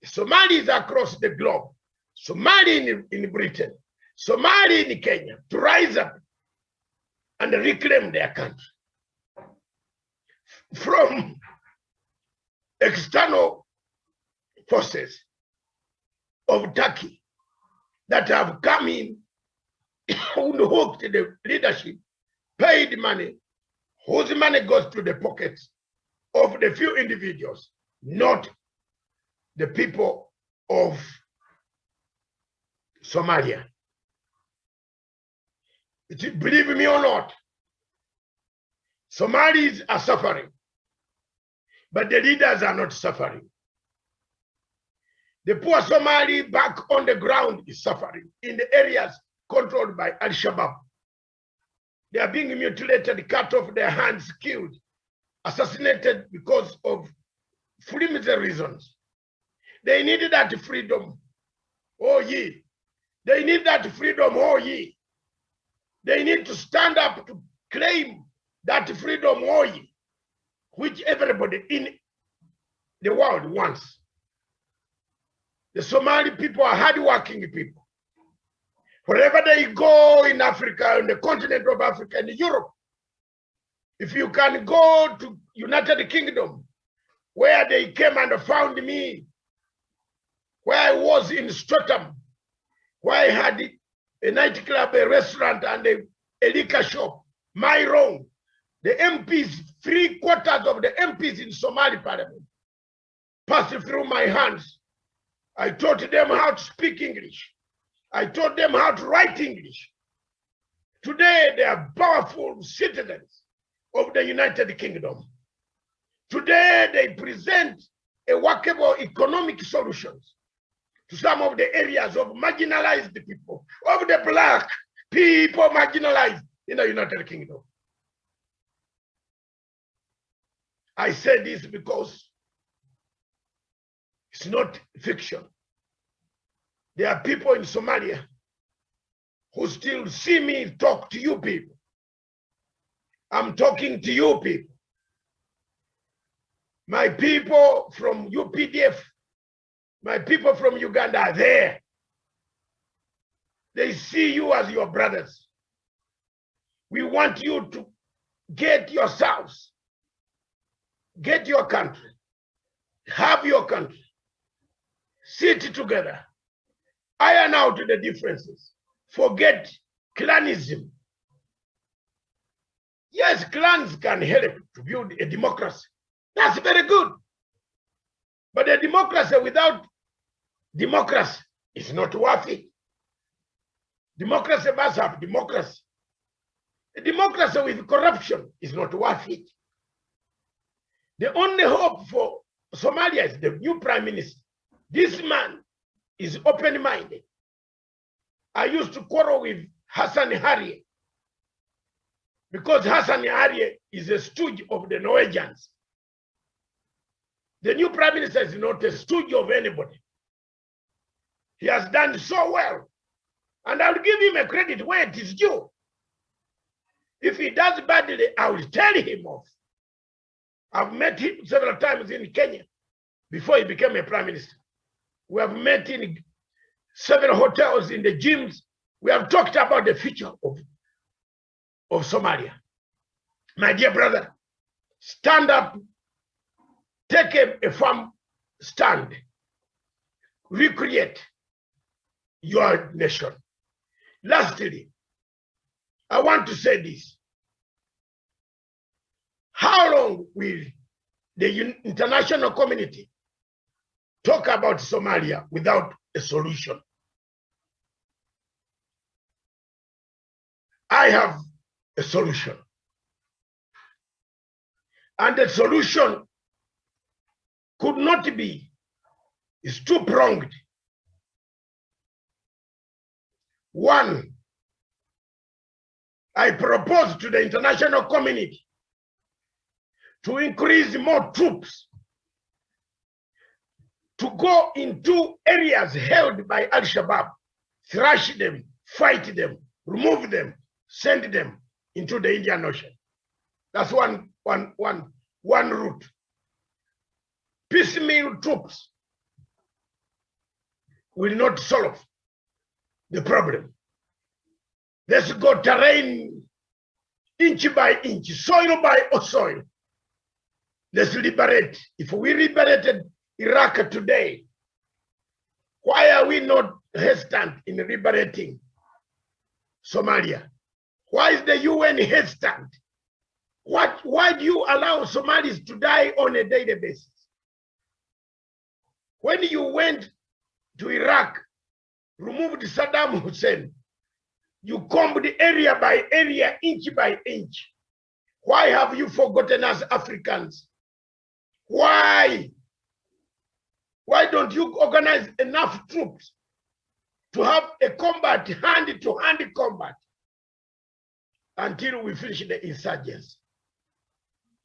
the Somalis across the globe, Somali in Britain, Somali in Kenya, to rise up and reclaim their country from external forces of Turkey that have come in and hooked the leadership, paid money, whose money goes to the pockets of the few individuals, not the people of Somalia. Believe me or not, Somalis are suffering, but the leaders are not suffering. The poor Somali back on the ground is suffering in the areas controlled by Al-Shabaab. They are being mutilated, cut off their hands, killed, assassinated because of flimsy reasons. They need that freedom, oh ye. They need that freedom, oh ye. They need to stand up to claim that freedom, oh ye, which everybody in the world wants. The Somali people are hardworking people. Wherever they go in Africa, in the continent of Africa, in Europe, if you can go to United Kingdom, where they came and found me, where I was in Streatham, where I had a nightclub, a restaurant, and a liquor shop, my own. The MPs, 3/4 of the MPs in Somali Parliament passed through my hands. I taught them how to speak English. I taught them how to write English. Today, they are powerful citizens of the United Kingdom. Today, they present a workable economic solutions to some of the areas of marginalized people, of the black people marginalized in the United Kingdom. I say this because it's not fiction. There are people in Somalia who still see me talk to you people. I'm talking to you people. My people from UPDF, my people from Uganda are there. They see you as your brothers. We want you to get yourselves, get your country, have your country, sit together, iron out the differences, forget clanism. Yes, clans can help to build a democracy. That's very good. But a democracy without Democracy is not worth it. Democracy must have democracy. A democracy with corruption is not worth it. The only hope for Somalia is the new prime minister. This man is open-minded. I used to quarrel with Hassan Harrier because Hassan Harrier is a stooge of the Norwegians. The new prime minister is not a stooge of anybody. He has done so well. And I'll give him a credit where it is due. If he does badly, I will tell him off. I've met him several times in Kenya before he became a prime minister. We have met in several hotels, in the gyms. We have talked about the future of Somalia. My dear brother, stand up, take a firm stand, recreate your nation. Lastly, I want to say this. How long will the international community talk about Somalia without a solution? I have a solution. And the solution could not be, is two-pronged. One, I propose to the international community to increase more troops to go into areas held by Al-Shabaab, thrash them, fight them, remove them, send them into the Indian Ocean. That's one route. Piecemeal troops will not solve the problem. Let's go terrain, inch by inch, soil by soil. Let's liberate. If we liberated Iraq today, why are we not hesitant in liberating Somalia? Why is the UN hesitant? Why do you allow Somalis to die on a daily basis? When you went to Iraq, removed Saddam Hussein, you combed area by area, inch by inch. Why have you forgotten us Africans? Why? Why don't you organize enough troops to have a combat, hand-to-hand combat, until we finish the insurgents?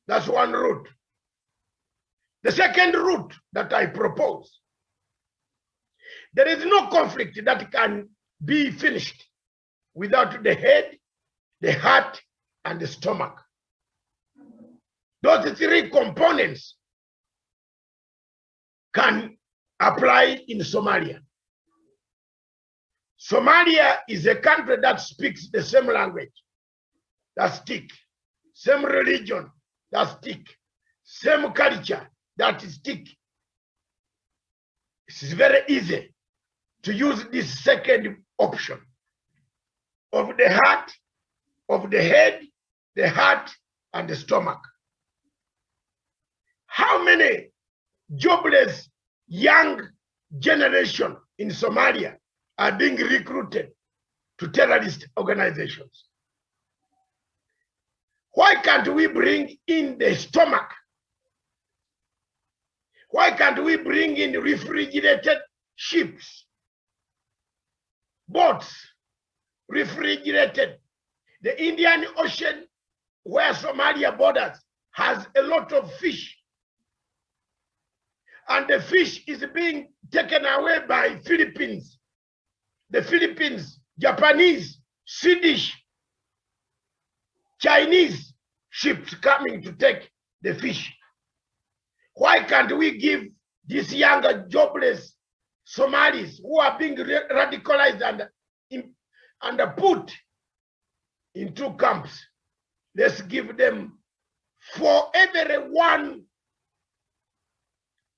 That's one route. The second route that I propose, there is no conflict that can be finished without the head, the heart, and the stomach. Those three components can apply in Somalia. Somalia is a country that speaks the same language. That's thick. Same religion. That's thick. Same culture. That is thick. It's very easy to use this second option of the heart, of the head, the heart, and the stomach. How many jobless young generation in Somalia are being recruited to terrorist organizations? Why can't we bring in the stomach? Why can't we bring in refrigerated ships, boats, refrigerated? The Indian Ocean, where Somalia borders, has a lot of fish. And the fish is being taken away by Philippines. The Philippines, Japanese, Swedish, Chinese ships coming to take the fish. Why can't we give these younger jobless Somalis who are being radicalized and put into camps? Let's give them, for every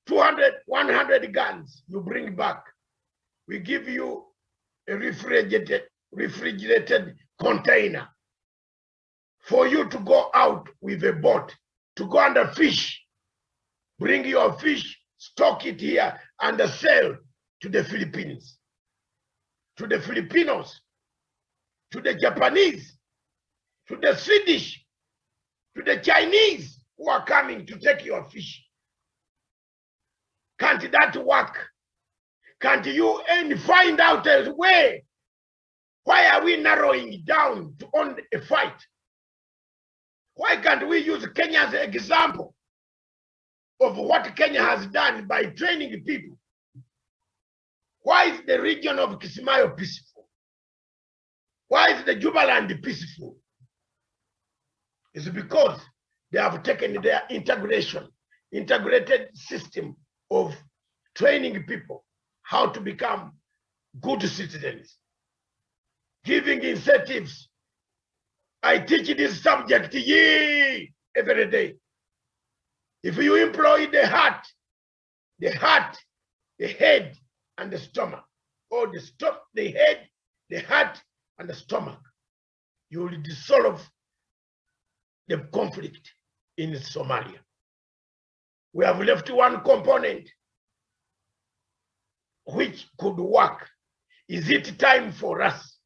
100 guns you bring back, we give you a refrigerated container for you to go out with a boat, to go and fish. Bring your fish, stock it here, and sell to the Philippines, to the Filipinos, to the Japanese, to the Swedish, to the Chinese who are coming to take your fish. Can't that work? Can't you find out a way? Why are we narrowing it down to only a fight? Why can't we use Kenya as an example of what Kenya has done by training people? Why is the region of Kismayo peaceful? Why is the Jubaland peaceful? It's because they have taken their integrated system of training people how to become good citizens, giving incentives. I teach this subject every day. If you employ the heart, the head, and the stomach, or the head, the heart, and the stomach, you will dissolve the conflict in Somalia. We have left one component which could work. Is it time for us,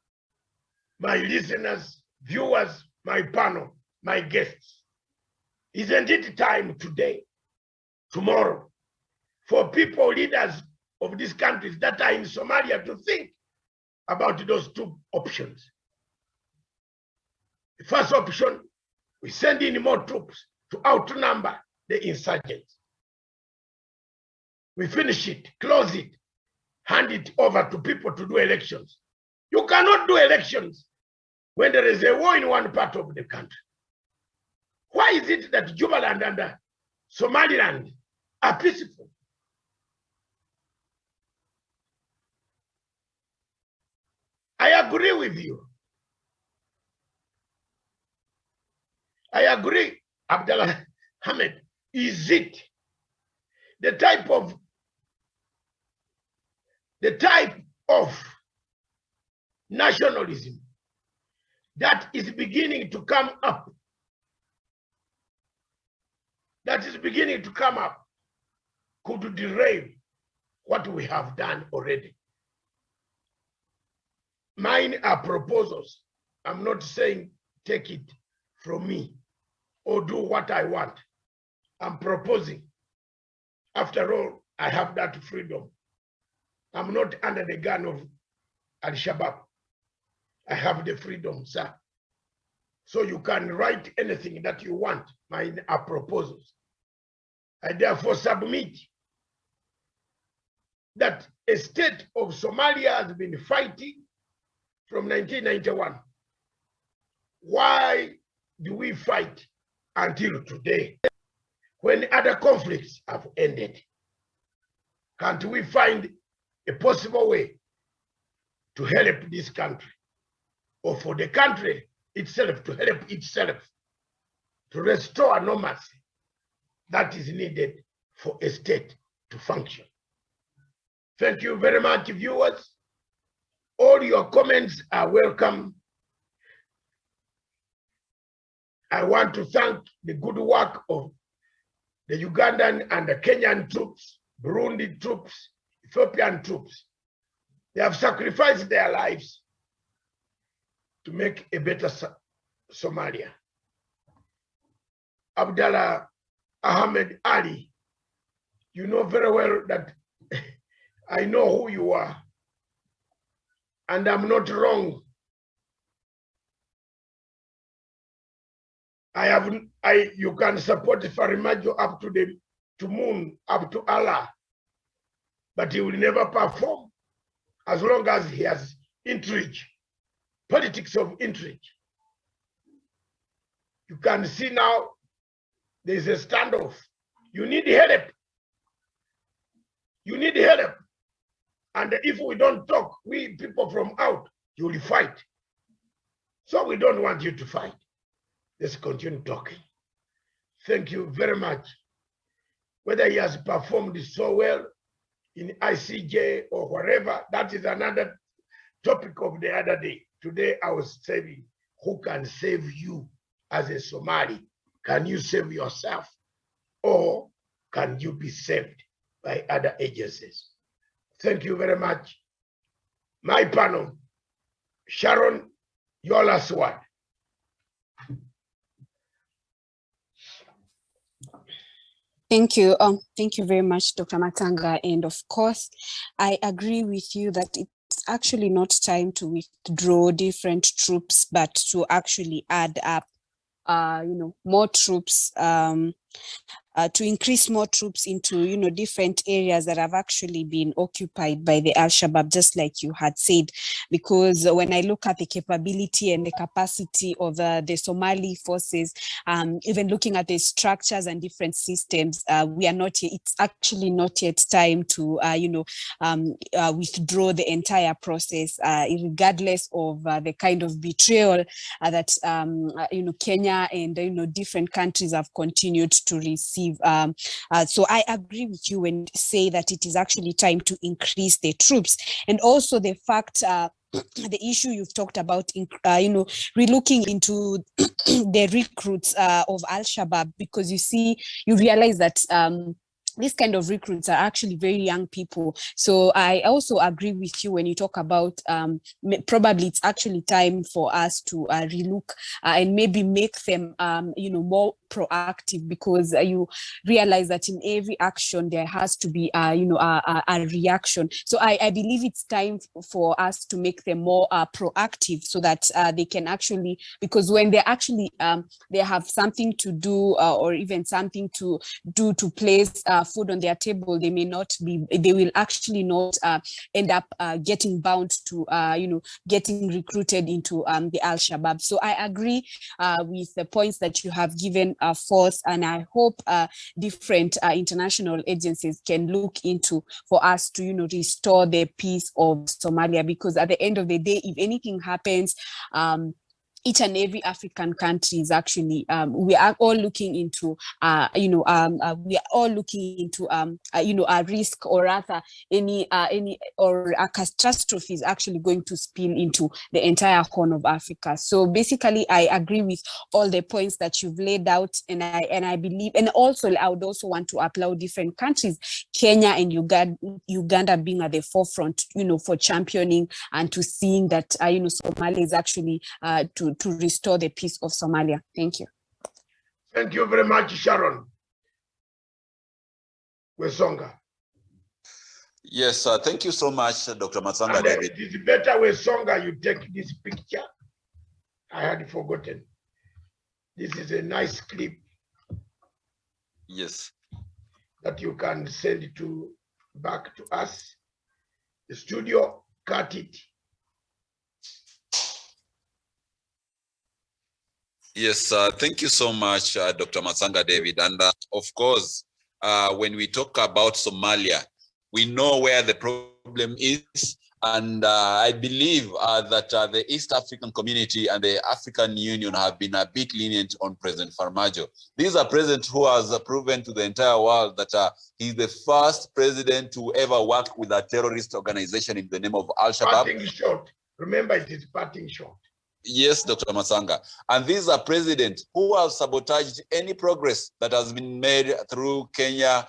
my listeners, viewers, my panel, my guests? Isn't it time today, tomorrow, for people, leaders of these countries that are in Somalia to think about those two options? The first option, we send in more troops to outnumber the insurgents. We finish it, close it, hand it over to people to do elections. You cannot do elections when there is a war in one part of the country. Why is it that Jubaland and Somaliland are peaceful? I agree with you. I agree, Abdullah Ahmed. Is it the type of nationalism that is beginning to come up, could derail what we have done already? Mine are proposals. I'm not saying take it from me or do what I want. I'm proposing. After all, I have that freedom. I'm not under the gun of Al-Shabaab. I have the freedom, sir. So you can write anything that you want. Mine are proposals. I therefore submit that a state of Somalia has been fighting from 1991. Why do we fight until today when other conflicts have ended? Can't we find a possible way to help this country, or for the country itself to help itself to restore normalcy that is needed for a state to function? Thank you very much, viewers. All your comments are welcome. I want to thank the good work of the Ugandan and the Kenyan troops, Burundi troops, Ethiopian troops. They have sacrificed their lives to make a better Somalia. Abdullah Ahmed Ali, you know very well that I know who you are, and I'm not wrong. You can support Farimajo up to the moon, up to Allah, but he will never perform as long as he has intrigue, politics of intrigue. You can see now there's a standoff. You need help. You need help. And if we don't talk, we people from out, you will fight. So we don't want you to fight. Let's continue talking. Thank you very much. Whether he has performed so well in ICJ or wherever, that is another topic of the other day. Today I was saying, who can save you as a Somali? Can you save yourself? Or can you be saved by other agencies? Thank you very much. My panel, Sharon, your last word. Thank you. Thank you very much, Dr. Matanga. And of course, I agree with you that it's actually not time to withdraw different troops, but to actually add up, more troops, to increase more troops into, different areas that have actually been occupied by the Al-Shabaab, just like you had said, because when I look at the capability and the capacity of the Somali forces, even looking at the structures and different systems, we are not yet, it's actually not yet time to, withdraw the entire process, regardless of the kind of betrayal that, Kenya and, different countries have continued to receive. So I agree with you when you say that it is actually time to increase the troops, and also the fact the issue you've talked about, relooking into the recruits of Al-Shabaab, because you realize that these kind of recruits are actually very young people. So I also agree with you when you talk about probably it's actually time for us to relook and maybe make them, more proactive, because you realize that in every action there has to be, a reaction. So I believe it's time for us to make them more proactive, so that they can actually, because when they actually they have something to do or even something to do to place food on their table, they will actually not end up getting bound to, getting recruited into the Al-Shabaab. So I agree with the points that you have given forth, and I hope different international agencies can look into for us to, restore the peace of Somalia, because at the end of the day, if anything happens, each and every African country is actually, we are all looking into, we are all looking into, a risk, or rather any or a catastrophe is actually going to spill into the entire Horn of Africa. So basically, I agree with all the points that you've laid out, and I believe, and also I would also want to applaud different countries, Kenya and Uganda being at the forefront, for championing and to seeing that, Somalia is actually to restore the peace of Somalia. Thank you. Thank you very much, Sharon. Wesonga. Yes, thank you so much, Dr. Matsanga And David. it is better, Wesonga, you take this picture. I had forgotten. This is a nice clip. Yes. That you can send it back to us. The studio, cut it. Yes, thank you so much, Dr. Matsanga David. And of course, when we talk about Somalia, we know where the problem is. And I believe that the East African community and the African Union have been a bit lenient on President Farmajo. This is a president who has proven to the entire world that he's the first president to ever work with a terrorist organization in the name of Al-Shabaab. Parting shot. Remember, it is parting shot. Yes, Dr. Matsanga. And this is a president who has sabotaged any progress that has been made through Kenya,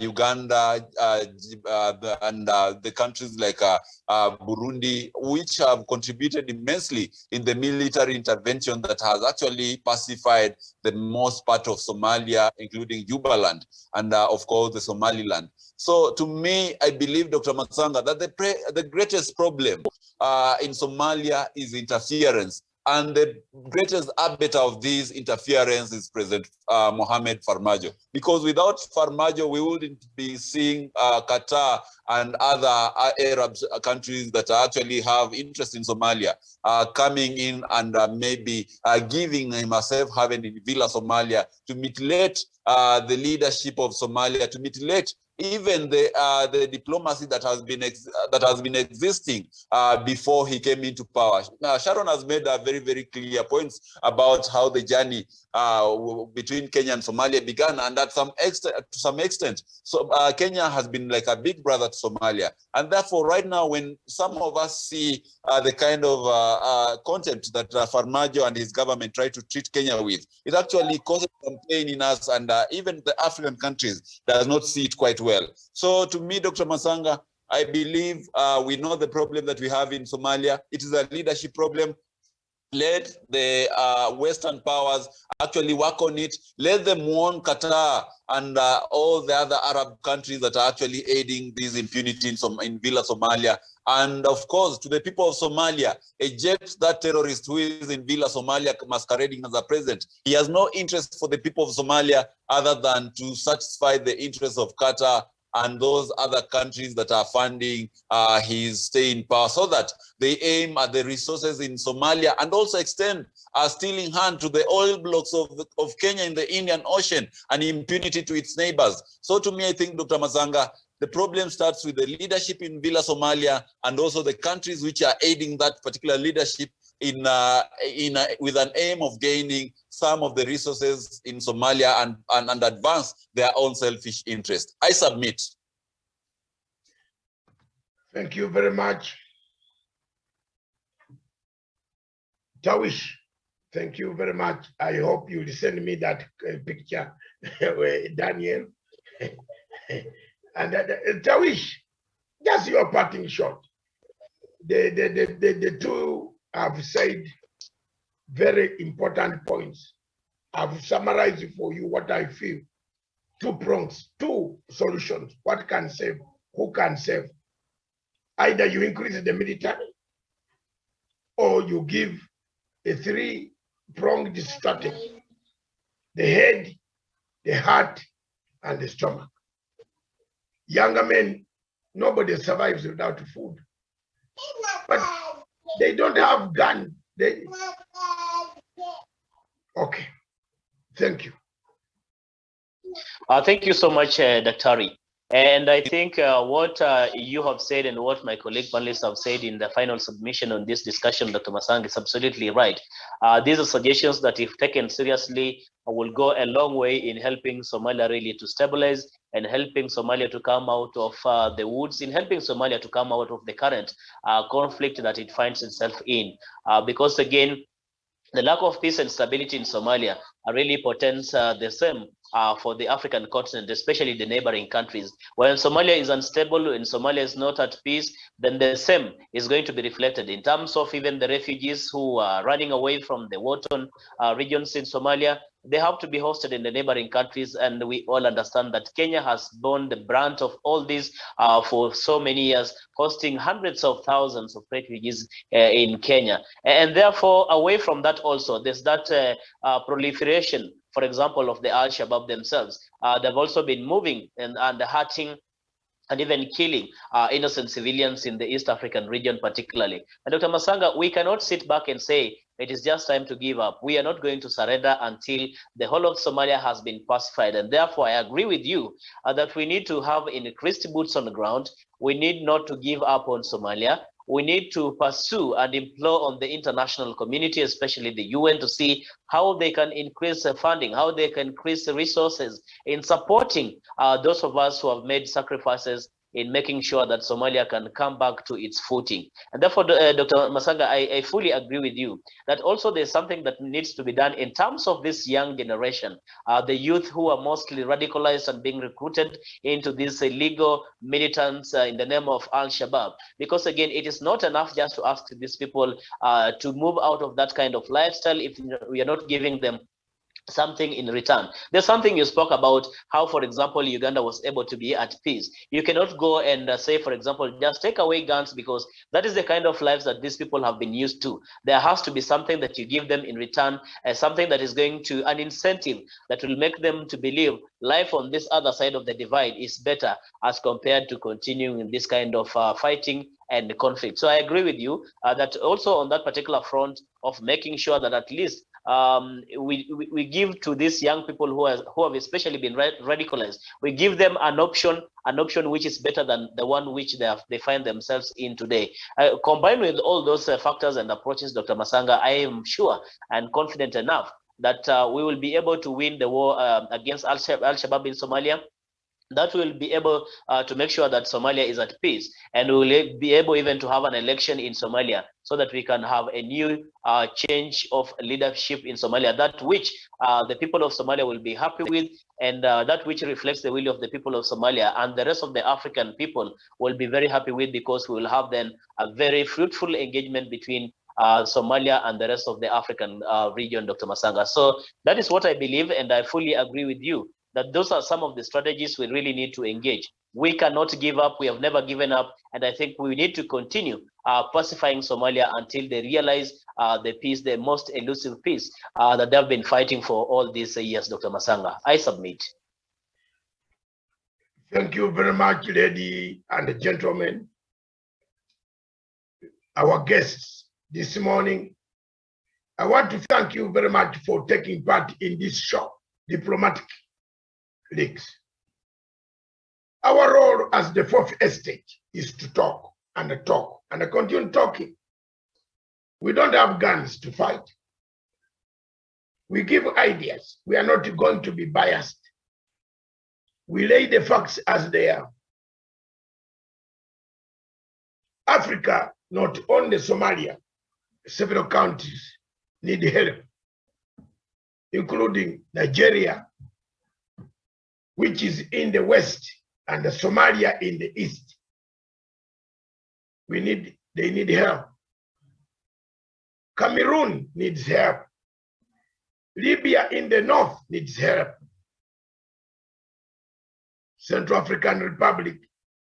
Uganda, and the countries like Burundi, which have contributed immensely in the military intervention that has actually pacified the most part of Somalia, including Jubaland, and of course the Somaliland. So to me, I believe, Dr. Matsanga, that the greatest problem in Somalia is interference. And the greatest arbiter of this interference is President Mohamed Farmajo. Because without Farmajo, we wouldn't be seeing Qatar and other Arab countries that actually have interest in Somalia coming in and maybe giving him a safe haven in Villa Somalia to mutilate the leadership of Somalia, to mutilate even the diplomacy that has been existing before he came into power. Now, Sharon has made a very, very clear points about how the journey between Kenya and Somalia began, and to some extent, so Kenya has been like a big brother to Somalia, and therefore, right now, when some of us see the kind of contempt that Farmajo and his government try to treat Kenya with, it actually causes some pain in us, and even the African countries does not see it quite well. So to me, Dr. Matsanga, I believe we know the problem that we have in Somalia. It is a leadership problem. Let the Western powers actually work on it. Let them warn Qatar and all the other Arab countries that are actually aiding this impunity in Villa Somalia. And of course, to the people of Somalia, eject that terrorist who is in Villa Somalia masquerading as a president. He has no interest for the people of Somalia other than to satisfy the interests of Qatar and those other countries that are funding his stay in power, so that they aim at the resources in Somalia and also extend a stealing hand to the oil blocks of Kenya in the Indian Ocean and impunity to its neighbors. So to me, I think, Dr. Masanga, the problem starts with the leadership in Villa Somalia and also the countries which are aiding that particular leadership with an aim of gaining some of the resources in Somalia and advance their own selfish interest. I submit. Thank you very much. Tawish, thank you very much. I hope you will send me that picture with Daniel. And Tawish, just your parting shot. The two have said very important points. I've summarized for you what I feel. 2 prongs, 2 solutions. What can save? Who can save? Either you increase the military or you give a 3-pronged strategy. The head, the heart, and the stomach. Younger men, nobody survives without food. But they don't have guns. Okay. Thank you. Thank you so much, Dr. And I think what you have said and what my colleague panelists have said in the final submission on this discussion, Dr. Masang, is absolutely right. These are suggestions that, if taken seriously, will go a long way in helping Somalia really to stabilize and helping Somalia to come out of the woods, in helping Somalia to come out of the current conflict that it finds itself in. Because again, the lack of peace and stability in Somalia really portends the same for the African continent, especially the neighboring countries. When Somalia is unstable and Somalia is not at peace, then the same is going to be reflected in terms of even the refugees who are running away from the war-torn regions in Somalia. They have to be hosted in the neighboring countries, and we all understand that Kenya has borne the brunt of all this for so many years, hosting hundreds of thousands of refugees in Kenya. And therefore, away from that also, there's that proliferation, for example, of the Al-Shabaab themselves. They've also been moving and hurting and even killing innocent civilians in the East African region particularly. And Dr. Masanga, we cannot sit back and say it is just time to give up. We are not going to surrender until the whole of Somalia has been pacified. And therefore, I agree with you that we need to have increased boots on the ground. We need not to give up on Somalia. We need to pursue and implore on the international community, especially the UN, to see how they can increase funding, how they can increase the resources in supporting those of us who have made sacrifices in making sure that Somalia can come back to its footing. And therefore, Dr. Masanga, I fully agree with you that also there's something that needs to be done in terms of this young generation, the youth who are mostly radicalized and being recruited into these illegal militants in the name of Al-Shabaab. Because again, it is not enough just to ask these people to move out of that kind of lifestyle if we are not giving them something in return. There's something you spoke about, how, for example, Uganda was able to be at peace. You cannot go and say, for example, just take away guns, because that is the kind of lives that these people have been used to. There has to be something that you give them in return, something that is going to, an incentive that will make them to believe life on this other side of the divide is better as compared to continuing in this kind of fighting and conflict. So I agree with you that also on that particular front of making sure that at least we give to these young people who have especially been radicalized, we give them an option which is better than the one which they find themselves in today. Combined with all those factors and approaches, Dr. Masanga, I am sure and confident enough that we will be able to win the war against Al-Shabaab in Somalia. that will be able to make sure that Somalia is at peace, and we will be able even to have an election in Somalia so that we can have a new change of leadership in Somalia, that which the people of Somalia will be happy with, and that which reflects the will of the people of Somalia, and the rest of the African people will be very happy with, because we will have then a very fruitful engagement between Somalia and the rest of the African region, Dr. Masanga. So that is what I believe, and I fully agree with you that those are some of the strategies we really need to engage. We cannot give up. We have never given up. And I think we need to continue pacifying Somalia until they realize the peace, the most elusive peace that they've been fighting for all these years, Dr. Masanga. I submit. Thank you very much, ladies and gentlemen. Our guests this morning, I want to thank you very much for taking part in this show, Diplomatic Leaks. Our role as the fourth estate is to talk and continue talking. We don't have guns to fight. We give ideas. We are not going to be biased. We lay the facts as they are. Africa, not only Somalia, several countries need help, including Nigeria, which is in the west, and Somalia in the east. They need help. Cameroon needs help. Libya in the north needs help. Central African Republic,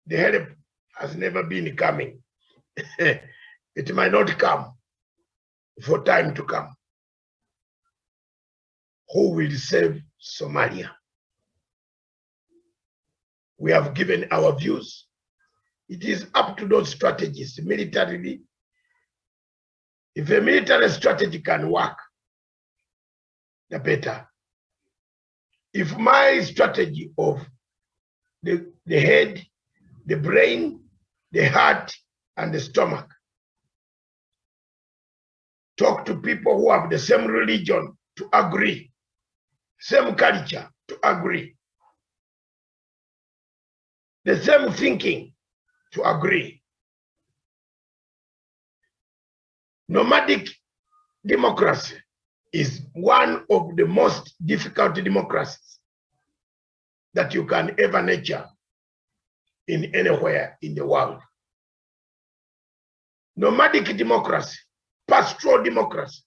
the help has never been coming. It might not come for time to come. Who will save Somalia? We have given our views. It is up to those strategies militarily. If a military strategy can work, the better. If my strategy of the head, the brain, the heart, and the stomach, talk to people who have the same religion to agree, same culture to agree, the same thinking to agree. Nomadic democracy is one of the most difficult democracies that you can ever nurture in anywhere in the world. Nomadic democracy, pastoral democracy,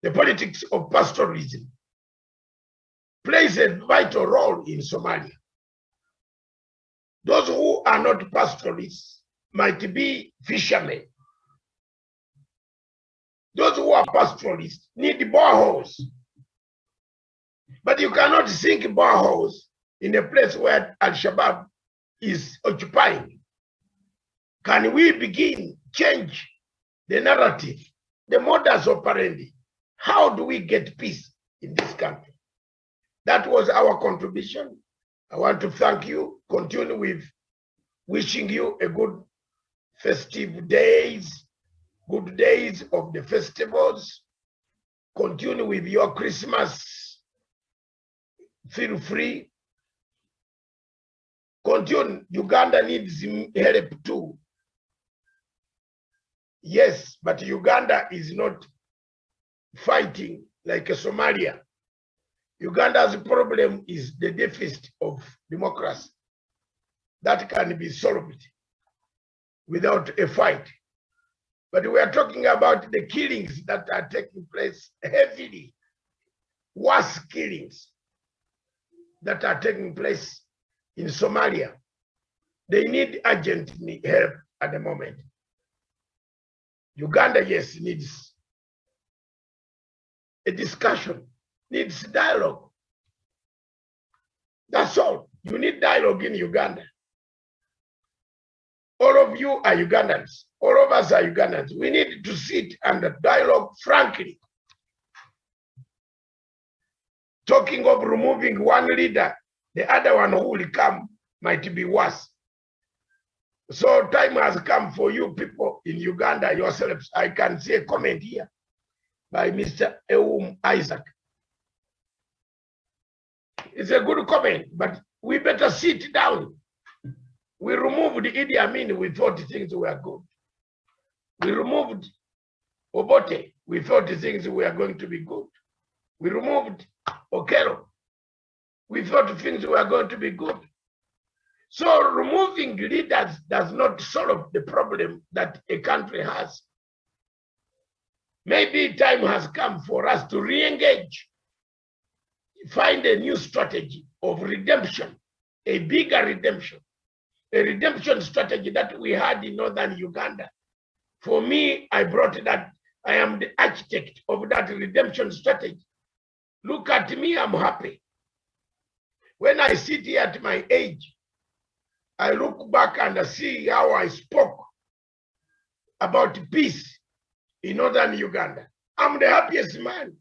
the politics of pastoralism plays a vital role in Somalia. Those who are not pastoralists might be fishermen. Those who are pastoralists need boreholes. But you cannot sink boreholes in a place where Al-Shabaab is occupying. Can we begin change the narrative, the modus operandi? How do we get peace in this country? That was our contribution. I want to thank you. Continue with wishing you a good festive days, good days of the festivals. Continue with your Christmas. Feel free. Continue. Uganda needs help too. Yes, but Uganda is not fighting like Somalia. Uganda's problem is the deficit of democracy. That can be solved without a fight. But we are talking about the killings that are taking place heavily, worse killings that are taking place in Somalia. They need urgent help at the moment. Uganda, yes, needs a discussion, needs dialogue. That's all. You need dialogue in Uganda. All of you are Ugandans. All of us are Ugandans. We need to sit and dialogue frankly. Talking of removing one leader, the other one who will come might be worse. So time has come for you people in Uganda yourselves. I can see a comment here by Mr. Eum Isaac. It's a good comment, but we better sit down. We removed Idi Amin, we thought things were good. We removed Obote, we thought things were going to be good. We removed Okello, we thought things were going to be good. So removing leaders does not solve the problem that a country has. Maybe time has come for us to re-engage, find a new strategy of redemption, a bigger redemption, a redemption strategy that we had in northern Uganda. For me, I brought that. I am the architect of that redemption strategy. Look at me, I'm happy. When I sit here at my age, I look back and I see how I spoke about peace in northern Uganda. I'm the happiest man.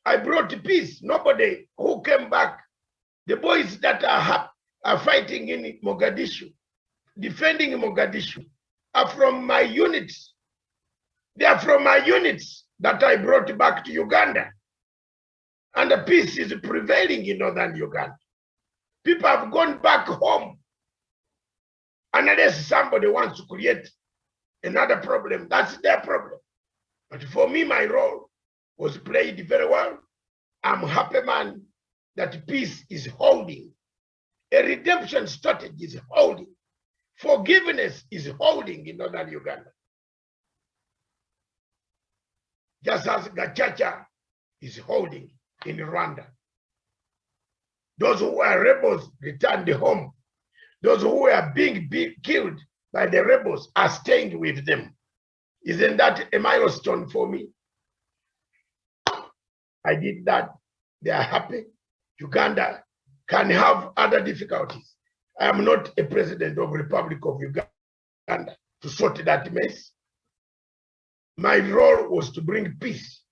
I brought peace. Nobody who came back, the boys that are fighting in Mogadishu, defending Mogadishu, are from my units. They are from my units that I brought back to Uganda. And the peace is prevailing in northern Uganda. People have gone back home. Unless somebody wants to create another problem, that's their problem. But for me, my role was played very well. I'm a happy man that peace is holding. A redemption strategy is holding. Forgiveness is holding in northern Uganda. Just as Gachacha is holding in Rwanda. Those who were rebels returned home. Those who were being killed by the rebels are staying with them. Isn't that a milestone for me? I did that. They are happy. Uganda can have other difficulties. I am not a president of the Republic of Uganda to sort that mess. My role was to bring peace.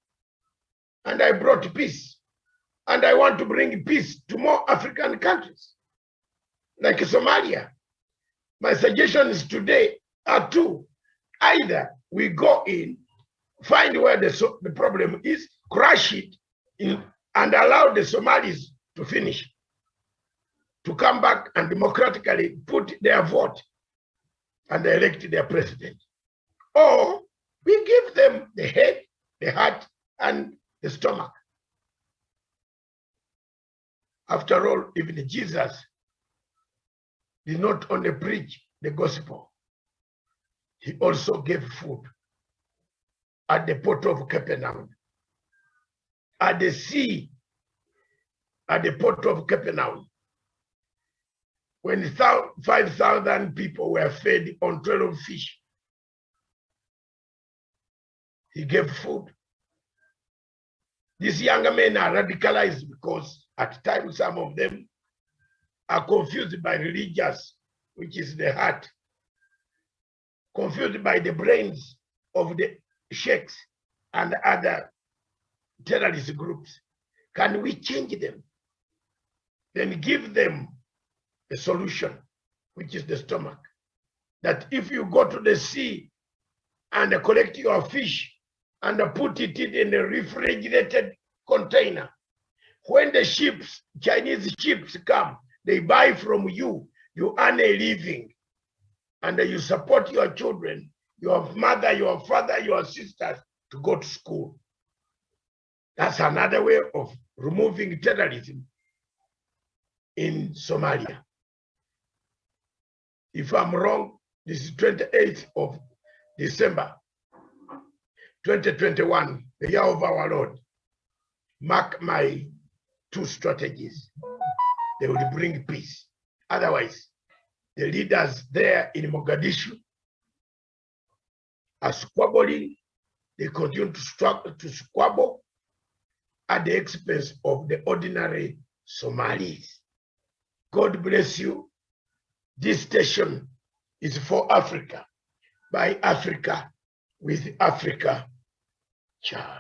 And I brought peace. And I want to bring peace to more African countries, like Somalia. My suggestions today are two. Either we go in, find where the problem is, crush it, and allow the Somalis to finish, to come back and democratically put their vote and elect their president. Or we give them the head, the heart, and the stomach. After all, even Jesus did not only preach the gospel, he also gave food at the port of Capernaum, at the sea, at the port of Capernaum, when 5,000 people were fed on 12 fish. He gave food. These younger men are radicalized because at times some of them are confused by religious, which is the heart, confused by the brains of the sheikhs and other terrorist groups. Can we change them? Then give them a solution, which is the stomach. That if you go to the sea and collect your fish and put it in a refrigerated container, when the ships, Chinese ships come, they buy from you, you earn a living, and you support your children, your mother, your father, your sisters to go to school. That's another way of removing terrorism in Somalia. If I'm wrong, this is 28th of December, 2021, the year of our Lord. Mark my two strategies. They will bring peace. Otherwise, the leaders there in Mogadishu are squabbling. They continue to squabble at the expense of the ordinary Somalis. God bless you. This station is for Africa, by Africa, with Africa. Ciao.